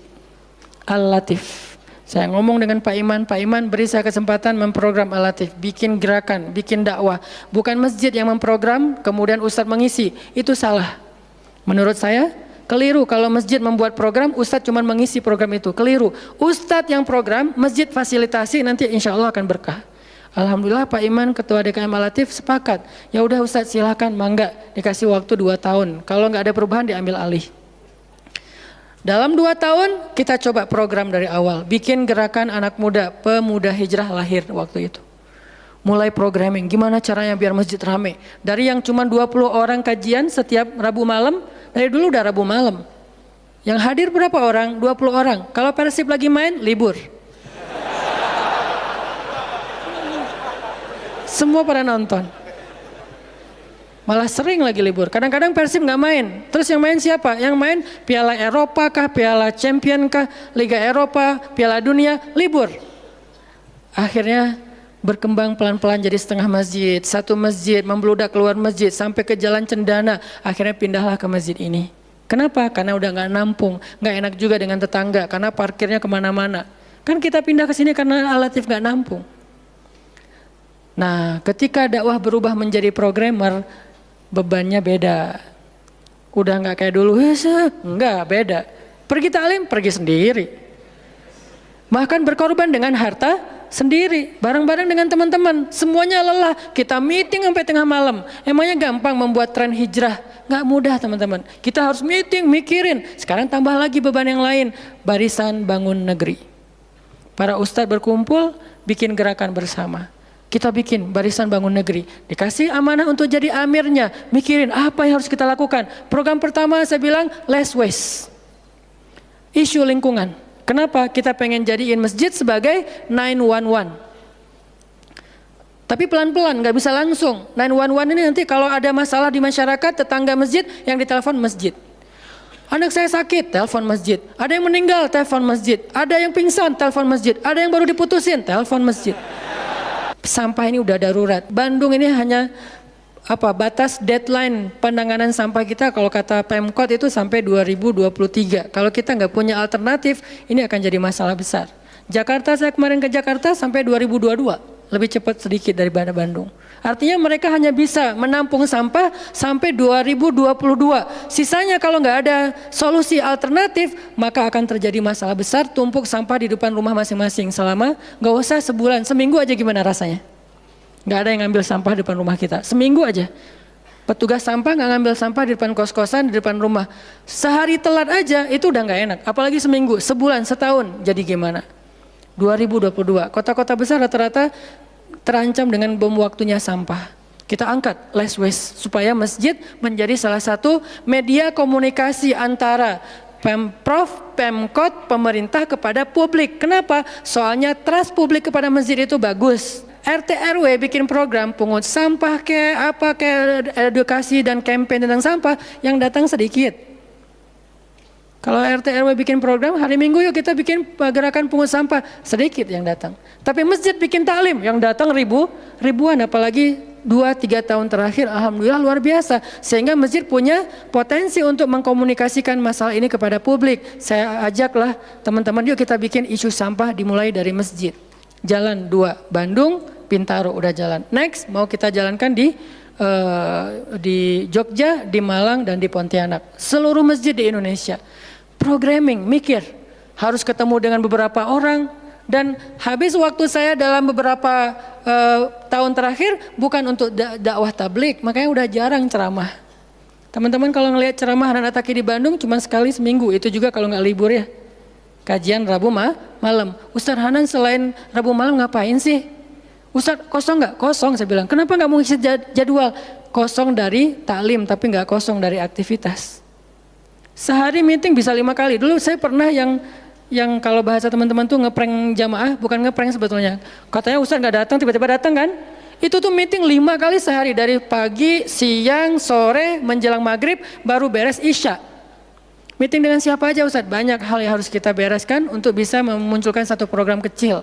Al-Latif. Saya ngomong dengan Pak Iman beri saya kesempatan memprogram Al-Latif. Bikin gerakan, bikin dakwah. Bukan masjid yang memprogram, kemudian ustadz mengisi. Itu salah. Menurut saya, Keliru kalau masjid membuat program, ustadz cuma mengisi program itu. Keliru. Ustadz yang program, masjid fasilitasi, nanti insya Allah akan berkah. Alhamdulillah Pak Iman Ketua DKM Al-Latif sepakat. Ya udah Ustadz silakan, mangga dikasih waktu 2 tahun. Kalau nggak ada perubahan diambil alih. Dalam 2 tahun kita coba program dari awal. Bikin gerakan anak muda, pemuda hijrah lahir waktu itu. Mulai programming, gimana caranya biar masjid rame. Dari yang cuma 20 orang kajian setiap Rabu malam, dari dulu udah Rabu malam. Yang hadir berapa orang? 20 orang. Kalau Persib lagi main, libur. Semua pada nonton. Malah sering lagi libur. Kadang-kadang Persib nggak main. Terus yang main siapa? Yang main Piala Eropa kah, Piala Champion kah, Liga Eropa, Piala Dunia, libur. Akhirnya berkembang pelan-pelan jadi setengah masjid, satu masjid, membludak keluar masjid sampai ke Jalan Cendana. Akhirnya pindahlah ke masjid ini. Kenapa? Karena udah nggak nampung, nggak enak juga dengan tetangga, karena parkirnya kemana-mana. Kan kita pindah ke sini karena Al-Latif nggak nampung. Nah, ketika dakwah berubah menjadi programmer, bebannya beda. Udah nggak kayak dulu, enggak, beda. Pergi taklim, pergi sendiri. Bahkan berkorban dengan harta sendiri, bareng-bareng dengan teman-teman. Semuanya lelah, kita meeting sampai tengah malam. Emangnya gampang membuat tren hijrah? Nggak mudah teman-teman. Kita harus meeting, mikirin. Sekarang tambah lagi beban yang lain, Barisan Bangun Negeri. Para ustadz berkumpul, bikin gerakan bersama. Kita bikin Barisan Bangun Negeri, dikasih amanah untuk jadi amirnya, mikirin apa yang harus kita lakukan. Program pertama saya bilang less waste, isu lingkungan. Kenapa? Kita pengen jadiin masjid sebagai 911. Tapi pelan-pelan, nggak bisa langsung. 911 ini nanti kalau ada masalah di masyarakat, tetangga masjid yang ditelepon masjid. Anak saya sakit, telepon masjid. Ada yang meninggal, telepon masjid. Ada yang pingsan, telepon masjid. Ada yang baru diputusin, telepon masjid. Sampah ini udah darurat. Bandung ini hanya batas deadline penanganan sampah kita kalau kata Pemkot itu sampai 2023. Kalau kita nggak punya alternatif, ini akan jadi masalah besar. Jakarta, saya kemarin ke Jakarta sampai 2022, lebih cepat sedikit daripada Bandung. Artinya mereka hanya bisa menampung sampah sampai 2022. Sisanya kalau nggak ada solusi alternatif, maka akan terjadi masalah besar, tumpuk sampah di depan rumah masing-masing selama nggak usah sebulan, seminggu aja gimana rasanya? Nggak ada yang ngambil sampah di depan rumah kita, seminggu aja. Petugas sampah nggak ngambil sampah di depan kos-kosan, di depan rumah. Sehari telat aja itu udah nggak enak, apalagi seminggu, sebulan, setahun, jadi gimana? 2022, kota-kota besar rata-rata terancam dengan bom waktunya sampah. Kita angkat less waste supaya masjid menjadi salah satu media komunikasi antara Pemprov, Pemkot, pemerintah kepada publik. Kenapa? Soalnya trust publik kepada masjid itu bagus. RT RW bikin program pungut sampah edukasi dan campaign tentang sampah, yang datang sedikit. Kalau RT RW bikin program, hari Minggu yuk kita bikin gerakan pungut sampah, sedikit yang datang. Tapi masjid bikin taklim, yang datang ribuan, apalagi 2-3 tahun terakhir, alhamdulillah luar biasa. Sehingga masjid punya potensi untuk mengkomunikasikan masalah ini kepada publik. Saya ajaklah teman-teman, yuk kita bikin isu sampah dimulai dari masjid. Jalan 2, Bandung, Bintaro udah jalan. Next mau kita jalankan di Jogja, di Malang, dan di Pontianak. Seluruh masjid di Indonesia. Programming, mikir, harus ketemu dengan beberapa orang, dan habis waktu saya dalam beberapa tahun terakhir bukan untuk dakwah tablik, makanya udah jarang ceramah. Teman-teman kalau ngelihat ceramah Hanan Attaqi di Bandung cuma sekali seminggu, itu juga kalau nggak libur ya. Kajian Rabu malam. Ustaz Hanan selain Rabu malam ngapain sih? Ustaz kosong nggak? Kosong, saya bilang. Kenapa nggak mau ngisi jadwal? Kosong dari taklim tapi nggak kosong dari aktivitas. Sehari meeting bisa 5 kali. Dulu saya pernah yang kalau bahasa teman-teman tuh ngeprank jamaah, bukan ngeprank sebetulnya. Katanya Ustaz nggak datang, tiba-tiba datang kan? Itu tuh meeting 5 kali sehari, dari pagi, siang, sore, menjelang maghrib, baru beres isya. Meeting dengan siapa aja Ustaz? Banyak hal yang harus kita bereskan untuk bisa memunculkan satu program kecil.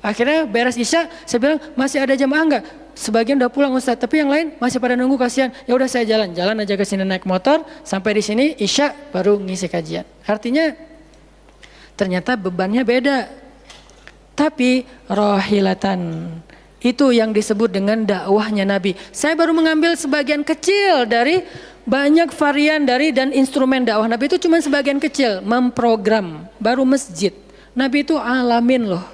Akhirnya beres isya, saya bilang masih ada jamaah enggak? Sebagian udah pulang Ustaz, tapi yang lain masih pada nunggu, kasihan. Ya udah saya jalan aja ke sini naik motor, sampai di sini isya baru ngisi kajian. Artinya ternyata bebannya beda. Tapi rohilatan, itu yang disebut dengan dakwahnya Nabi. Saya baru mengambil sebagian kecil dari Banyak varian dari dan instrumen dakwah Nabi itu cuma sebagian kecil, memprogram, baru masjid. Nabi itu alamin loh.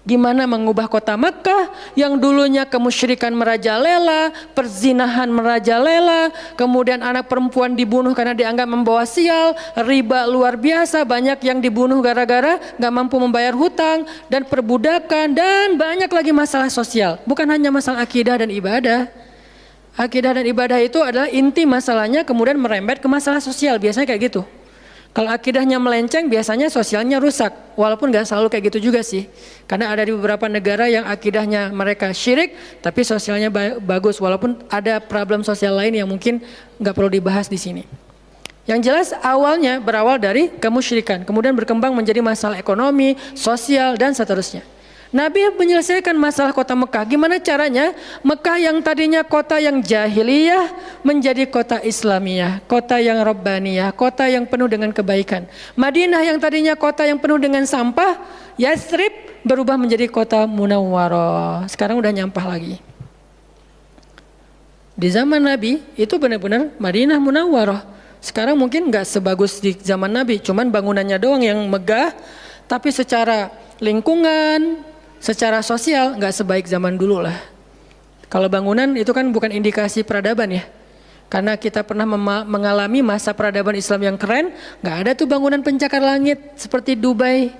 Gimana mengubah kota Makkah yang dulunya kemusyrikan merajalela, perzinahan merajalela, kemudian anak perempuan dibunuh karena dianggap membawa sial, riba luar biasa, banyak yang dibunuh gara-gara gak mampu membayar hutang, dan perbudakan, dan banyak lagi masalah sosial. Bukan hanya masalah akidah dan ibadah. Akidah dan ibadah itu adalah inti masalahnya, kemudian merembet ke masalah sosial, biasanya kayak gitu. Kalau akidahnya melenceng, biasanya sosialnya rusak. Walaupun gak selalu kayak gitu juga sih. Karena ada di beberapa negara yang akidahnya mereka syirik, tapi sosialnya bagus. Walaupun ada problem sosial lain yang mungkin gak perlu dibahas di sini. Yang jelas awalnya berawal dari kemusyrikan. Kemudian berkembang menjadi masalah ekonomi, sosial, dan seterusnya. Nabi menyelesaikan masalah kota Mekah. Gimana caranya? Mekah yang tadinya kota yang jahiliyah menjadi kota Islamiyah, kota yang Rabbaniyah, kota yang penuh dengan kebaikan. Madinah yang tadinya kota yang penuh dengan sampah, Yathrib berubah menjadi kota Munawwarah. Sekarang udah nyampah lagi. Di zaman Nabi itu benar-benar Madinah Munawwarah. Sekarang mungkin nggak sebagus di zaman Nabi, cuman bangunannya doang yang megah, tapi secara lingkungan, secara sosial nggak sebaik zaman dulu lah. Kalau bangunan itu kan bukan indikasi peradaban ya. Karena kita pernah mengalami masa peradaban Islam yang keren, nggak ada tuh bangunan pencakar langit seperti Dubai.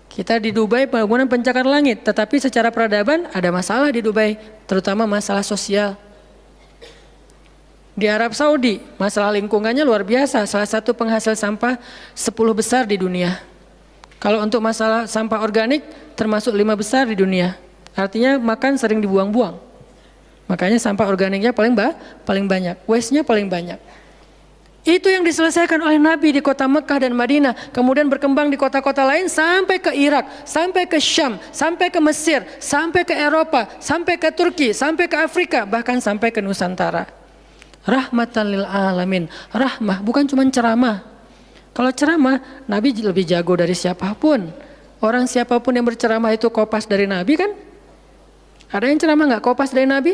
Kita di Dubai bangunan pencakar langit, tetapi secara peradaban ada masalah di Dubai, terutama masalah sosial. Di Arab Saudi masalah lingkungannya luar biasa, salah satu penghasil sampah 10 besar di dunia. Kalau untuk masalah sampah organik termasuk 5 besar di dunia. Artinya makan sering dibuang-buang. Makanya sampah organiknya paling banyak, waste-nya paling banyak. Itu yang diselesaikan oleh Nabi di kota Mekah dan Madinah, kemudian berkembang di kota-kota lain sampai ke Irak, sampai ke Syam, sampai ke Mesir, sampai ke Eropa, sampai ke Turki, sampai ke Afrika, bahkan sampai ke Nusantara. Rahmatan lil alamin. Rahmah bukan cuma ceramah. Kalau ceramah, Nabi lebih jago dari siapapun. Orang siapapun yang berceramah itu kopas dari Nabi kan? Ada yang ceramah nggak kopas dari Nabi?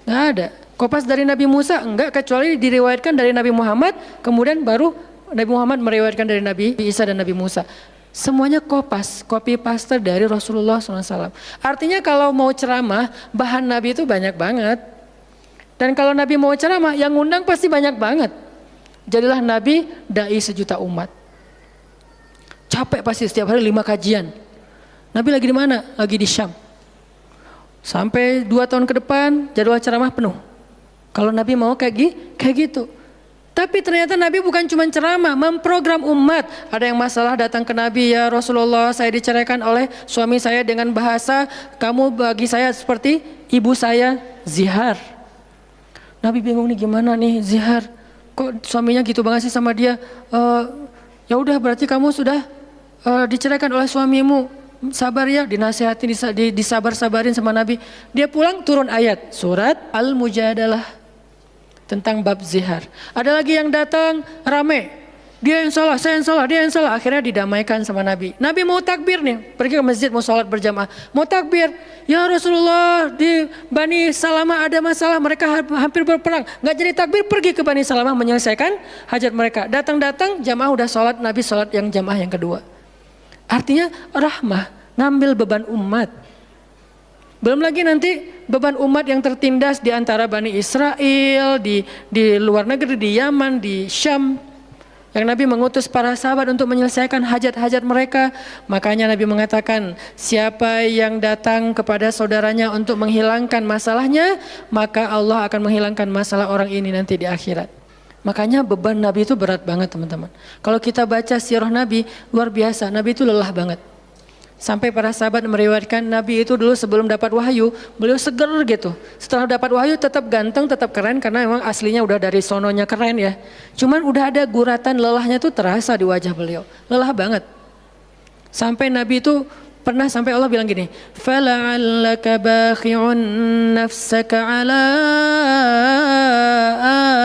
Nggak ada. Kopas dari Nabi Musa? Enggak, kecuali diriwayatkan dari Nabi Muhammad, kemudian baru Nabi Muhammad meriwayatkan dari Nabi Isa dan Nabi Musa. Semuanya kopas, copy paste dari Rasulullah SAW. Artinya kalau mau ceramah, bahan Nabi itu banyak banget. Dan kalau Nabi mau ceramah, yang ngundang pasti banyak banget. Jadilah Nabi dai sejuta umat. Capek pasti setiap hari 5 kajian. Nabi lagi di mana? Lagi di Syam. Sampai 2 tahun ke depan jadwal ceramah penuh. Kalau Nabi mau kayak gitu. Tapi ternyata Nabi bukan cuma ceramah, memprogram umat. Ada yang masalah datang ke Nabi, ya Rasulullah, saya diceraikan oleh suami saya dengan bahasa, kamu bagi saya seperti ibu saya, zihar. Nabi bingung nih, gimana nih zihar? Kok suaminya gitu banget sih sama dia? Ya udah, berarti kamu sudah diceraikan oleh suamimu. Sabar ya, dinasihati, disabar-sabarin sama Nabi. Dia pulang turun ayat surat Al-Mujadalah tentang bab zihar. Ada lagi yang datang rame. Dia yang salah, saya yang salah, dia yang salah. Akhirnya didamaikan sama Nabi. Nabi mau takbir nih, pergi ke masjid mau sholat berjamaah. Mau takbir, ya Rasulullah, di Bani Salamah ada masalah, mereka hampir berperang. Nggak jadi takbir, pergi ke Bani Salamah menyelesaikan hajat mereka. Datang-datang jamaah udah sholat, Nabi sholat yang jamaah yang kedua. Artinya rahmah, ngambil beban umat. Belum lagi nanti beban umat yang tertindas di antara Bani Israel, di luar negeri, di Yaman, di Syam. Yang Nabi mengutus para sahabat untuk menyelesaikan hajat-hajat mereka. Makanya Nabi mengatakan, siapa yang datang kepada saudaranya untuk menghilangkan masalahnya, maka Allah akan menghilangkan masalah orang ini nanti di akhirat. Makanya beban Nabi itu berat banget teman-teman. Kalau kita baca sirah Nabi, luar biasa, Nabi itu lelah banget. Sampai para sahabat meriwayatkan Nabi itu dulu sebelum dapat wahyu, beliau seger gitu. Setelah dapat wahyu tetap ganteng, tetap keren karena memang aslinya udah dari sononya keren ya. Cuman udah ada guratan lelahnya tuh terasa di wajah beliau. Lelah banget. Sampai Nabi itu pernah sampai Allah bilang gini, "Fala'allaka bakhi'un nafsaka 'ala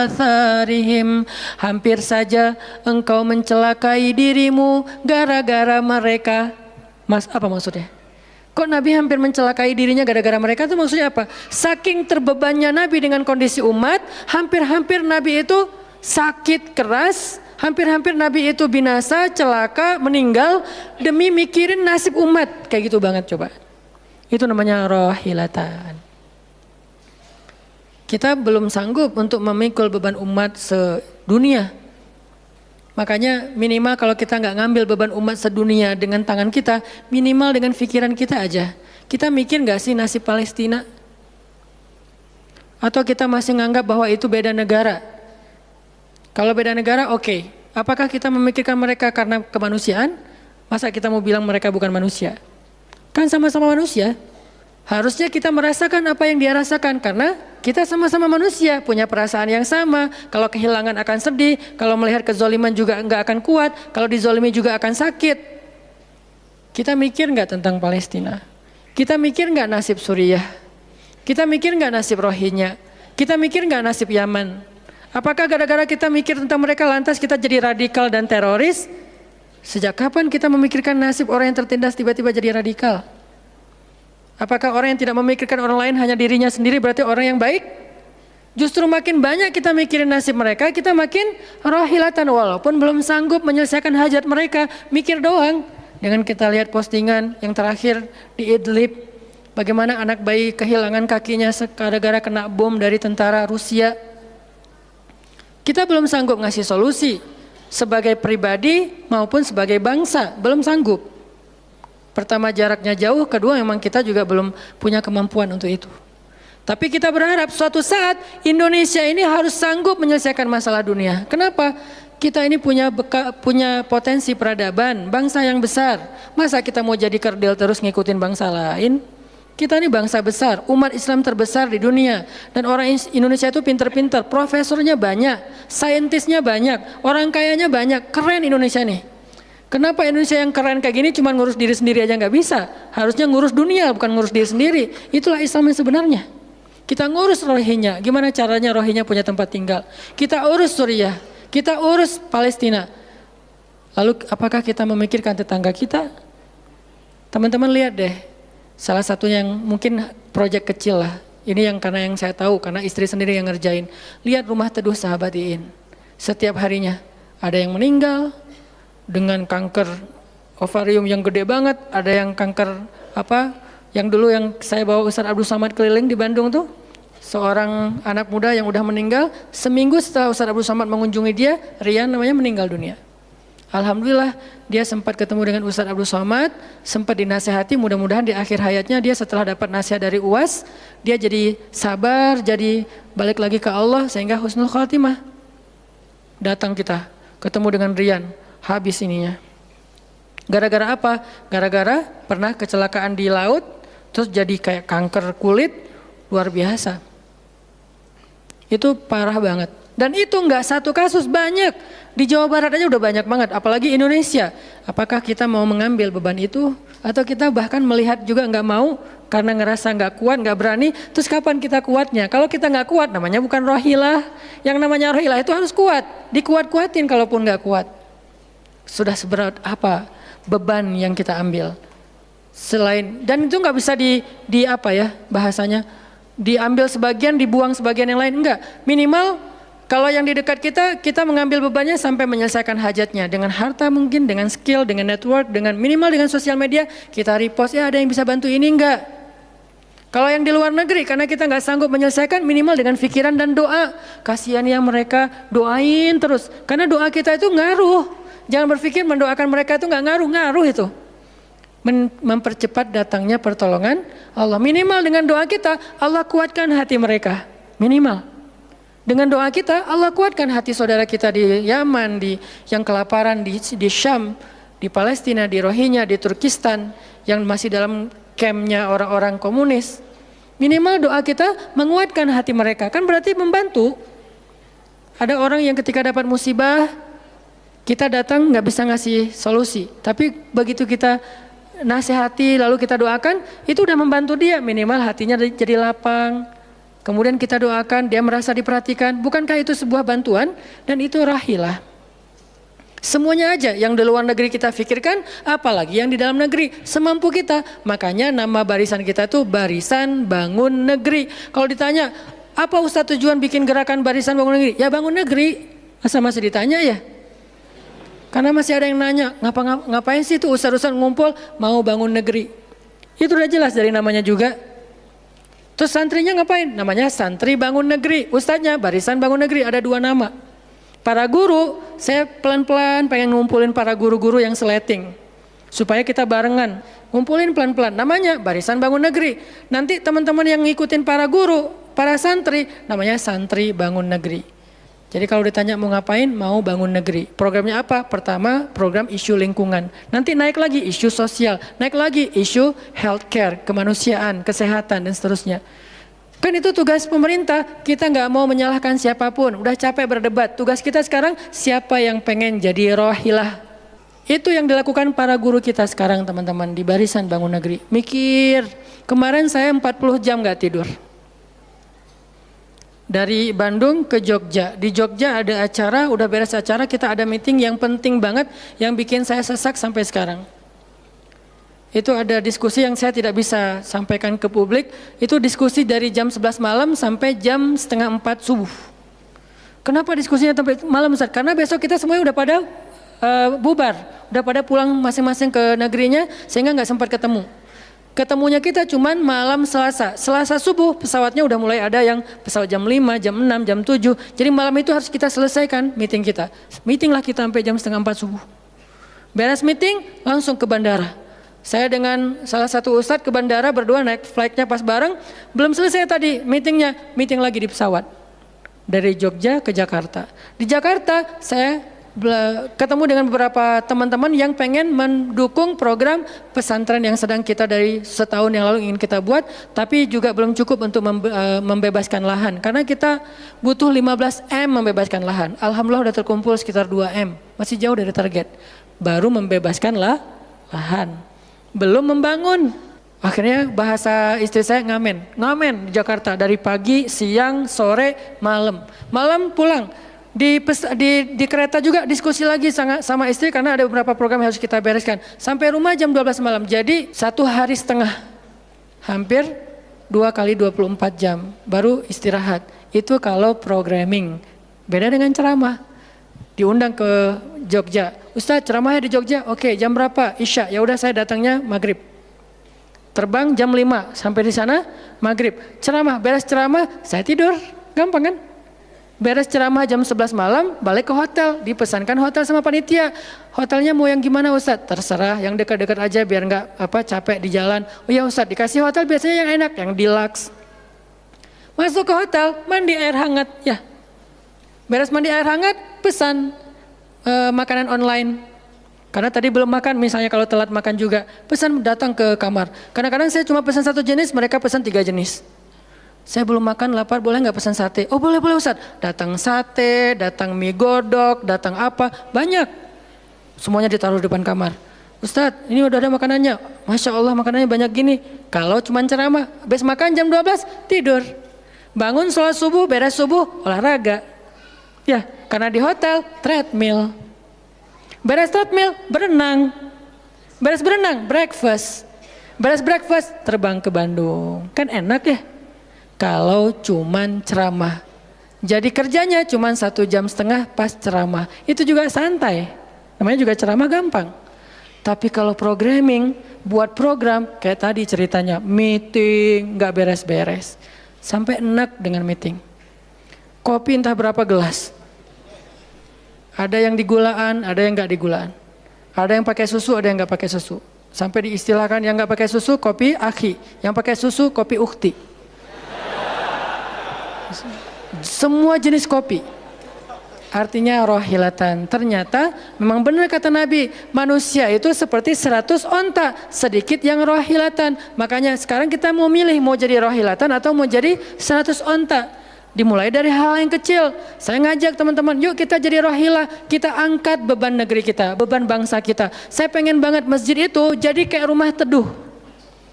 atharihim." Hampir saja engkau mencelakai dirimu gara-gara mereka. Apa maksudnya? Kok Nabi hampir mencelakai dirinya gara-gara mereka, itu maksudnya apa? Saking terbebannya Nabi dengan kondisi umat, hampir-hampir Nabi itu sakit keras, hampir-hampir Nabi itu binasa, celaka, meninggal demi mikirin nasib umat. Kayak gitu banget coba. Itu namanya rohilatan. Kita belum sanggup untuk memikul beban umat sedunia. Makanya minimal kalau kita nggak ngambil beban umat sedunia dengan tangan kita, minimal dengan pikiran kita aja. Kita mikir nggak sih nasib Palestina? Atau kita masih nganggap bahwa itu beda negara? Kalau beda negara oke. Apakah kita memikirkan mereka karena kemanusiaan? Masa kita mau bilang mereka bukan manusia? Kan sama-sama manusia. Harusnya kita merasakan apa yang dia rasakan karena kita sama-sama manusia, punya perasaan yang sama. Kalau kehilangan akan sedih, kalau melihat kezoliman juga enggak akan kuat, kalau dizolimi juga akan sakit. Kita mikir enggak tentang Palestina? Kita mikir enggak nasib Suriah? Kita mikir enggak nasib Rohingya? Kita mikir enggak nasib Yaman? Apakah gara-gara kita mikir tentang mereka lantas kita jadi radikal dan teroris? Sejak kapan kita memikirkan nasib orang yang tertindas tiba-tiba jadi radikal? Apakah orang yang tidak memikirkan orang lain hanya dirinya sendiri berarti orang yang baik? Justru makin banyak kita mikirin nasib mereka, kita makin rohilatan walaupun belum sanggup menyelesaikan hajat mereka, mikir doang. Dengan kita lihat postingan yang terakhir di Idlib, bagaimana anak bayi kehilangan kakinya gara-gara kena bom dari tentara Rusia. Kita belum sanggup ngasih solusi sebagai pribadi maupun sebagai bangsa, belum sanggup. Pertama jaraknya jauh, kedua memang kita juga belum punya kemampuan untuk itu. Tapi kita berharap suatu saat Indonesia ini harus sanggup menyelesaikan masalah dunia. Kenapa? Kita ini punya potensi peradaban, bangsa yang besar. Masa kita mau jadi kerdil terus ngikutin bangsa lain? Kita ini bangsa besar, umat Islam terbesar di dunia. Dan orang Indonesia itu pinter-pinter, profesornya banyak, saintisnya banyak, orang kayanya banyak, keren Indonesia nih. Kenapa Indonesia yang keren kayak gini cuma ngurus diri sendiri aja nggak bisa? Harusnya ngurus dunia bukan ngurus diri sendiri. Itulah Islam yang sebenarnya. Kita ngurus Rohingya, gimana caranya Rohingya punya tempat tinggal? Kita urus Suriah, kita urus Palestina. Lalu apakah kita memikirkan tetangga kita? Teman-teman lihat deh, salah satu yang mungkin proyek kecil lah. Ini yang karena yang saya tahu, karena istri sendiri yang ngerjain. Lihat rumah teduh Sahabat Iin. Setiap harinya ada yang meninggal dengan kanker ovarium yang gede banget, ada yang kanker apa, yang dulu yang saya bawa Ustaz Abdul Somad keliling di Bandung tuh, seorang anak muda yang udah meninggal, seminggu setelah Ustaz Abdul Somad mengunjungi dia, Rian namanya, meninggal dunia. Alhamdulillah dia sempat ketemu dengan Ustaz Abdul Somad, sempat dinasehati, mudah-mudahan di akhir hayatnya dia setelah dapat nasihat dari UAS, dia jadi sabar, jadi balik lagi ke Allah sehingga husnul khatimah. Datang kita, ketemu dengan Rian, habis ininya. Gara-gara apa? Gara-gara pernah kecelakaan di laut, terus jadi kayak kanker kulit, luar biasa. Itu parah banget. Dan itu enggak satu kasus, banyak. Di Jawa Barat aja udah banyak banget, apalagi Indonesia. Apakah kita mau mengambil beban itu? Atau kita bahkan melihat juga enggak mau, karena ngerasa enggak kuat, enggak berani. Terus kapan kita kuatnya? Kalau kita enggak kuat, namanya bukan rohilah. Yang namanya rohilah itu harus kuat. Dikuat-kuatin kalaupun enggak kuat. Sudah seberat apa beban yang kita ambil selain, dan itu nggak bisa di apa ya bahasanya, diambil sebagian dibuang sebagian yang lain, enggak. Minimal kalau yang di dekat kita mengambil bebannya sampai menyelesaikan hajatnya dengan harta, mungkin dengan skill, dengan network, dengan minimal dengan sosial media kita repost, ya ada yang bisa bantu ini enggak. Kalau yang di luar negeri karena kita nggak sanggup menyelesaikan, minimal dengan pikiran dan doa. Kasihan ya mereka, doain terus karena doa kita itu ngaruh. Jangan berpikir mendoakan mereka itu nggak ngaruh itu. Mempercepat datangnya pertolongan Allah. Minimal dengan doa kita, Allah kuatkan hati mereka. Minimal. Dengan doa kita, Allah kuatkan hati saudara kita di Yaman, di yang kelaparan di Syam, di Palestina, di Rohingya, di Turkistan, yang masih dalam campnya orang-orang komunis. Minimal doa kita menguatkan hati mereka. Kan berarti membantu. Ada orang yang ketika dapat musibah, kita datang nggak bisa ngasih solusi, tapi begitu kita nasihati lalu kita doakan, itu udah membantu dia, minimal hatinya jadi lapang. Kemudian kita doakan, dia merasa diperhatikan. Bukankah itu sebuah bantuan? Dan itu rahilah. Semuanya aja yang di luar negeri kita pikirkan, apalagi yang di dalam negeri, semampu kita. Makanya nama barisan kita tuh Barisan Bangun Negeri. Kalau ditanya, apa Ustadz tujuan bikin gerakan Barisan Bangun Negeri? Ya bangun negeri. Masa masih ditanya ya? Karena masih ada yang nanya, ngapain sih tuh ustadz-ustadz ngumpul mau bangun negeri? Itu udah jelas dari namanya juga. Terus santrinya ngapain? Namanya Santri Bangun Negeri. Ustadznya Barisan Bangun Negeri, ada 2 nama. Para guru, saya pelan-pelan pengen ngumpulin para guru-guru yang seleting. Supaya kita barengan, ngumpulin pelan-pelan. Namanya Barisan Bangun Negeri. Nanti teman-teman yang ngikutin para guru, para santri, namanya Santri Bangun Negeri. Jadi kalau ditanya mau ngapain, mau bangun negeri. Programnya apa? Pertama, program isu lingkungan. Nanti naik lagi isu sosial, naik lagi isu healthcare, kemanusiaan, kesehatan, dan seterusnya. Kan itu tugas pemerintah, kita nggak mau menyalahkan siapapun, udah capek berdebat. Tugas kita sekarang siapa yang pengen jadi rohilah. Itu yang dilakukan para guru kita sekarang teman-teman di Barisan Bangun Negeri. Mikir, kemarin saya 40 jam nggak tidur. Dari Bandung ke Jogja, di Jogja ada acara, udah beres acara, kita ada meeting yang penting banget, yang bikin saya sesak sampai sekarang. Itu ada diskusi yang saya tidak bisa sampaikan ke publik. Itu diskusi dari jam 11 malam sampai jam setengah 4 subuh. Kenapa diskusinya sampai malam Ustaz? Karena besok kita semuanya udah pada bubar. Udah pada pulang masing-masing ke negerinya sehingga nggak sempat ketemu. Ketemunya kita cuman malam Selasa. Selasa subuh pesawatnya udah mulai ada yang pesawat jam 5, jam 6, jam 7. Jadi malam itu harus kita selesaikan meeting kita. Meeting lah kita sampai jam setengah 4 subuh. Beres meeting langsung ke bandara. Saya dengan salah satu ustadz ke bandara berdua naik flightnya pas bareng. Belum selesai tadi meetingnya, meeting lagi di pesawat. Dari Jogja ke Jakarta. Di Jakarta saya ketemu dengan beberapa teman-teman yang pengen mendukung program pesantren yang sedang kita dari setahun yang lalu ingin kita buat. Tapi juga belum cukup untuk membebaskan lahan. Karena kita butuh 15 M membebaskan lahan. Alhamdulillah udah terkumpul sekitar 2 M. Masih jauh dari target. Baru membebaskan lahan. Belum membangun. Akhirnya bahasa istri saya ngamen di Jakarta dari pagi, siang, sore, malam. Malam pulang. Di kereta juga diskusi lagi sama istri karena ada beberapa program yang harus kita bereskan. Sampai rumah jam 12 malam. Jadi 1 hari setengah. Hampir 2 kali 24 jam baru istirahat. Itu kalau programming. Beda dengan ceramah. Diundang ke Jogja. Ustadz ceramahnya di Jogja, oke jam berapa? Isya, ya udah saya datangnya maghrib. Terbang jam 5, sampai di sana maghrib. Ceramah, beres ceramah, saya tidur. Gampang kan? Beres ceramah jam 11 malam, balik ke hotel. Dipesankan hotel sama panitia. Hotelnya mau yang gimana Ustadz? Terserah, yang dekat-dekat aja biar nggak capek di jalan. Oh ya Ustadz, dikasih hotel biasanya yang enak, yang deluxe. Masuk ke hotel, mandi air hangat, ya. Beres mandi air hangat, pesan makanan online. Karena tadi belum makan, misalnya kalau telat makan juga, pesan datang ke kamar. Kadang-kadang saya cuma pesan 1 jenis, mereka pesan 3 jenis. Saya belum makan, lapar, boleh nggak pesan sate? Oh boleh Ustaz. Datang sate, datang mie godok, datang apa, banyak. Semuanya ditaruh di depan kamar. Ustadz, ini udah ada makanannya. Masya Allah makanannya banyak gini. Kalau cuma ceramah, habis makan jam 12, tidur. Bangun sholat subuh, beres subuh, olahraga. Ya, karena di hotel treadmill. Beres treadmill, berenang. Beres berenang, breakfast. Beres breakfast, terbang ke Bandung. Kan enak ya? Kalau cuman ceramah. Jadi kerjanya cuman 1,5 jam pas ceramah. Itu juga santai. Namanya juga ceramah gampang. Tapi kalau programming, buat program kayak tadi ceritanya, meeting nggak beres-beres. Sampai enak dengan meeting. Kopi entah berapa gelas. Ada yang digulaan, ada yang nggak digulaan. Ada yang pakai susu, ada yang nggak pakai susu. Sampai diistilahkan yang nggak pakai susu kopi akhi, yang pakai susu kopi ukti. Semua jenis kopi. Artinya rohilatan. Ternyata memang benar kata Nabi, manusia itu seperti 100 onta, sedikit yang rohilatan. Makanya sekarang kita mau milih mau jadi rohilatan atau mau jadi 100 onta. Dimulai dari hal yang kecil. Saya ngajak teman-teman, yuk kita jadi rohilah, kita angkat beban negeri kita, beban bangsa kita. Saya pengen banget masjid itu jadi kayak rumah teduh.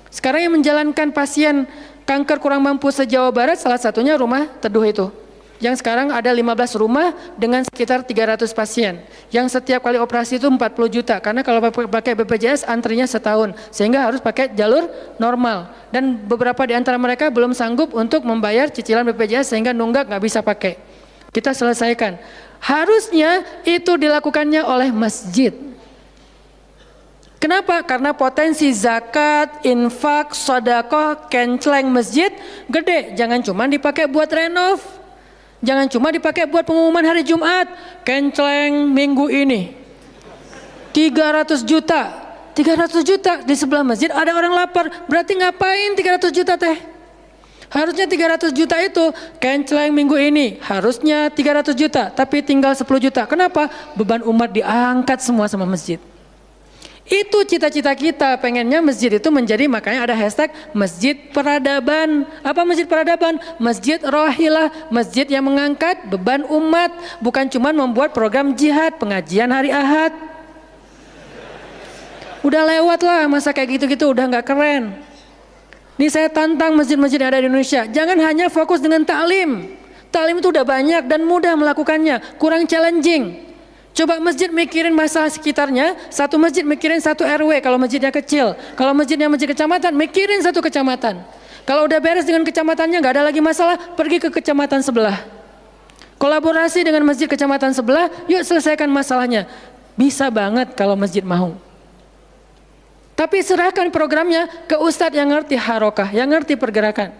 Sekarang yang menjalankan pasien kanker kurang mampu se-Jawa Barat, salah satunya rumah teduh itu. Yang sekarang ada 15 rumah dengan sekitar 300 pasien. Yang setiap kali operasi itu 40 juta. Karena kalau pakai BPJS antrinya setahun. Sehingga harus pakai jalur normal. Dan beberapa di antara mereka belum sanggup untuk membayar cicilan BPJS sehingga nunggak nggak bisa pakai. Kita selesaikan. Harusnya itu dilakukannya oleh masjid. Kenapa? Karena potensi zakat, infak, sedekah, kenceleng masjid gede. Jangan cuma dipakai buat renov. Jangan cuma dipakai buat pengumuman hari Jumat. Kenceleng minggu ini 300 juta. 300 juta di sebelah masjid ada orang lapar. Berarti ngapain 300 juta teh? Harusnya 300 juta itu kenceleng minggu ini. Harusnya 300 juta. Tapi tinggal 10 juta. Kenapa? Beban umat diangkat semua sama masjid. Itu cita-cita kita, pengennya masjid itu menjadi, makanya ada hashtag masjid peradaban. Apa masjid peradaban? Masjid rohilah, masjid yang mengangkat beban umat, bukan cuma membuat program jihad, pengajian hari Ahad. Udah lewat lah masa kayak gitu-gitu, udah nggak keren. Nih saya tantang masjid-masjid yang ada di Indonesia, jangan hanya fokus dengan taklim. Taklim itu udah banyak dan mudah melakukannya, kurang challenging. Coba masjid mikirin masalah sekitarnya, satu masjid mikirin satu RW kalau masjidnya kecil. Kalau masjidnya masjid kecamatan, mikirin satu kecamatan. Kalau udah beres dengan kecamatannya, nggak ada lagi masalah, pergi ke kecamatan sebelah. Kolaborasi dengan masjid kecamatan sebelah, yuk selesaikan masalahnya. Bisa banget kalau masjid mau. Tapi serahkan programnya ke ustadz yang ngerti harokah, yang ngerti pergerakan.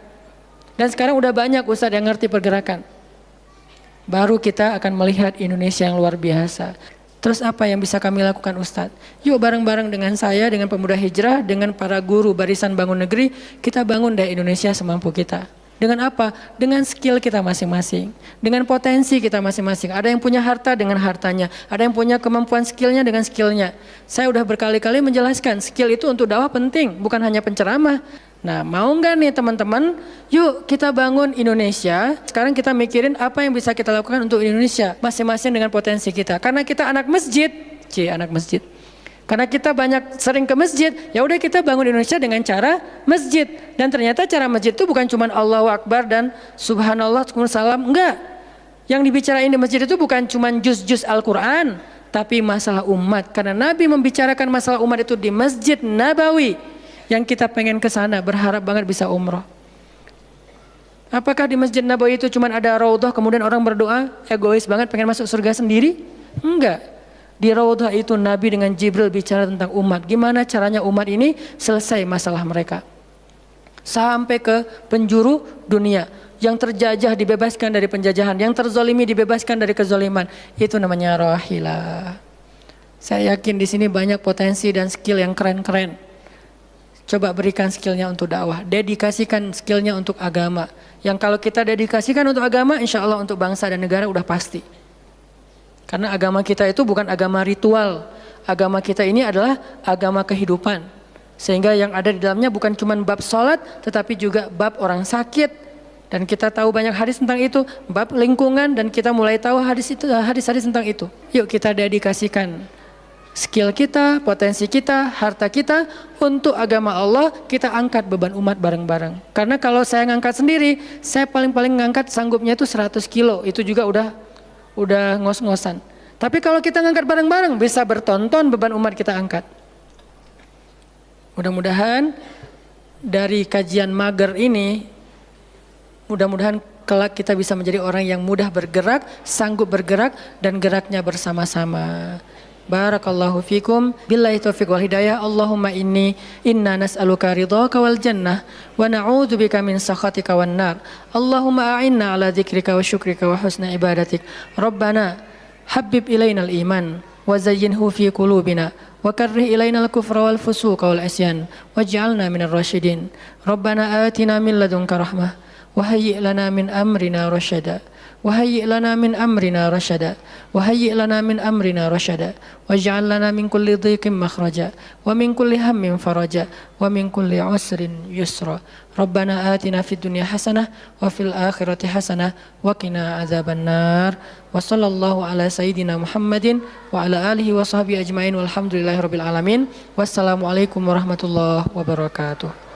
Dan sekarang udah banyak ustadz yang ngerti pergerakan. Baru kita akan melihat Indonesia yang luar biasa. Terus apa yang bisa kami lakukan Ustadz? Yuk bareng-bareng dengan saya, dengan pemuda hijrah, dengan para guru barisan bangun negeri, kita bangun deh Indonesia semampu kita. Dengan apa? Dengan skill kita masing-masing. Dengan potensi kita masing-masing. Ada yang punya harta dengan hartanya. Ada yang punya kemampuan skillnya dengan skillnya. Saya udah berkali-kali menjelaskan, skill itu untuk dakwah penting, bukan hanya penceramah. Nah, mau nggak nih teman-teman? Yuk kita bangun Indonesia. Sekarang kita mikirin apa yang bisa kita lakukan untuk Indonesia, masing-masing dengan potensi kita. Karena kita anak masjid, anak masjid. Karena kita banyak sering ke masjid, ya udah kita bangun Indonesia dengan cara masjid. Dan ternyata cara masjid itu bukan cuma Allahu Akbar dan Subhanallah, salam, enggak. Yang dibicarain di masjid itu bukan cuma juz-juz Al-Quran, tapi masalah umat. Karena Nabi membicarakan masalah umat itu di Masjid Nabawi. Yang kita pengen ke sana, berharap banget bisa umroh. Apakah di Masjid Nabawi itu cuma ada raudhah kemudian orang berdoa egois banget pengen masuk surga sendiri? Enggak. Di raudhah itu Nabi dengan Jibril bicara tentang umat. Gimana caranya umat ini selesai masalah mereka. Sampai ke penjuru dunia. Yang terjajah dibebaskan dari penjajahan. Yang terzolimi dibebaskan dari kezoliman. Itu namanya rahilah. Saya yakin di sini banyak potensi dan skill yang keren-keren. Coba berikan skillnya untuk dakwah, dedikasikan skillnya untuk agama. Yang kalau kita dedikasikan untuk agama, insya Allah untuk bangsa dan negara udah pasti. Karena agama kita itu bukan agama ritual. Agama kita ini adalah agama kehidupan. Sehingga yang ada di dalamnya bukan cuma bab sholat, tetapi juga bab orang sakit. Dan kita tahu banyak hadis tentang itu, bab lingkungan, dan kita mulai tahu hadis-hadis tentang itu. Yuk kita dedikasikan skill kita, potensi kita, harta kita untuk agama Allah, kita angkat beban umat bareng-bareng. Karena kalau saya ngangkat sendiri, saya paling-paling ngangkat sanggupnya itu 100 kilo, itu juga udah ngos-ngosan. Tapi kalau kita ngangkat bareng-bareng, bisa bertonton beban umat kita angkat. Mudah-mudahan dari kajian mager ini, mudah-mudahan kelak kita bisa menjadi orang yang mudah bergerak, sanggup bergerak, dan geraknya bersama-sama. Barakallahu fikum, billahi taufiq wal hidayah. Allahumma inna nas'aluka ridhaka wal jannah wa na'udzubika min sakhatika wan nar. Allahumma a'inna ala dzikrika wa syukrika wa husna ibadatik. Rabbana habbib ilainal iman wa zayyinhu fi qulubina wa karrih ilainal kufra wal fusuqa wal isyan waj'alna minar rasyidin. Rabbana atina min ladunka rahmah wa hayyi' lana min amrina rasyada. وهيئ لنا من أمرنا رشدا وهيئ لنا من أمرنا رشدا واجعل لنا من كل ضيق مخرجا ومن كل هم فرجا ومن كل عسر يسرا ربنا آتنا في الدنيا حسنة وفي الآخرة حسنة وقنا عذاب النار وصلى الله على سيدنا محمد وعلى آله وصحبه أجمعين والحمد لله رب العالمين والسلام عليكم ورحمة الله وبركاته.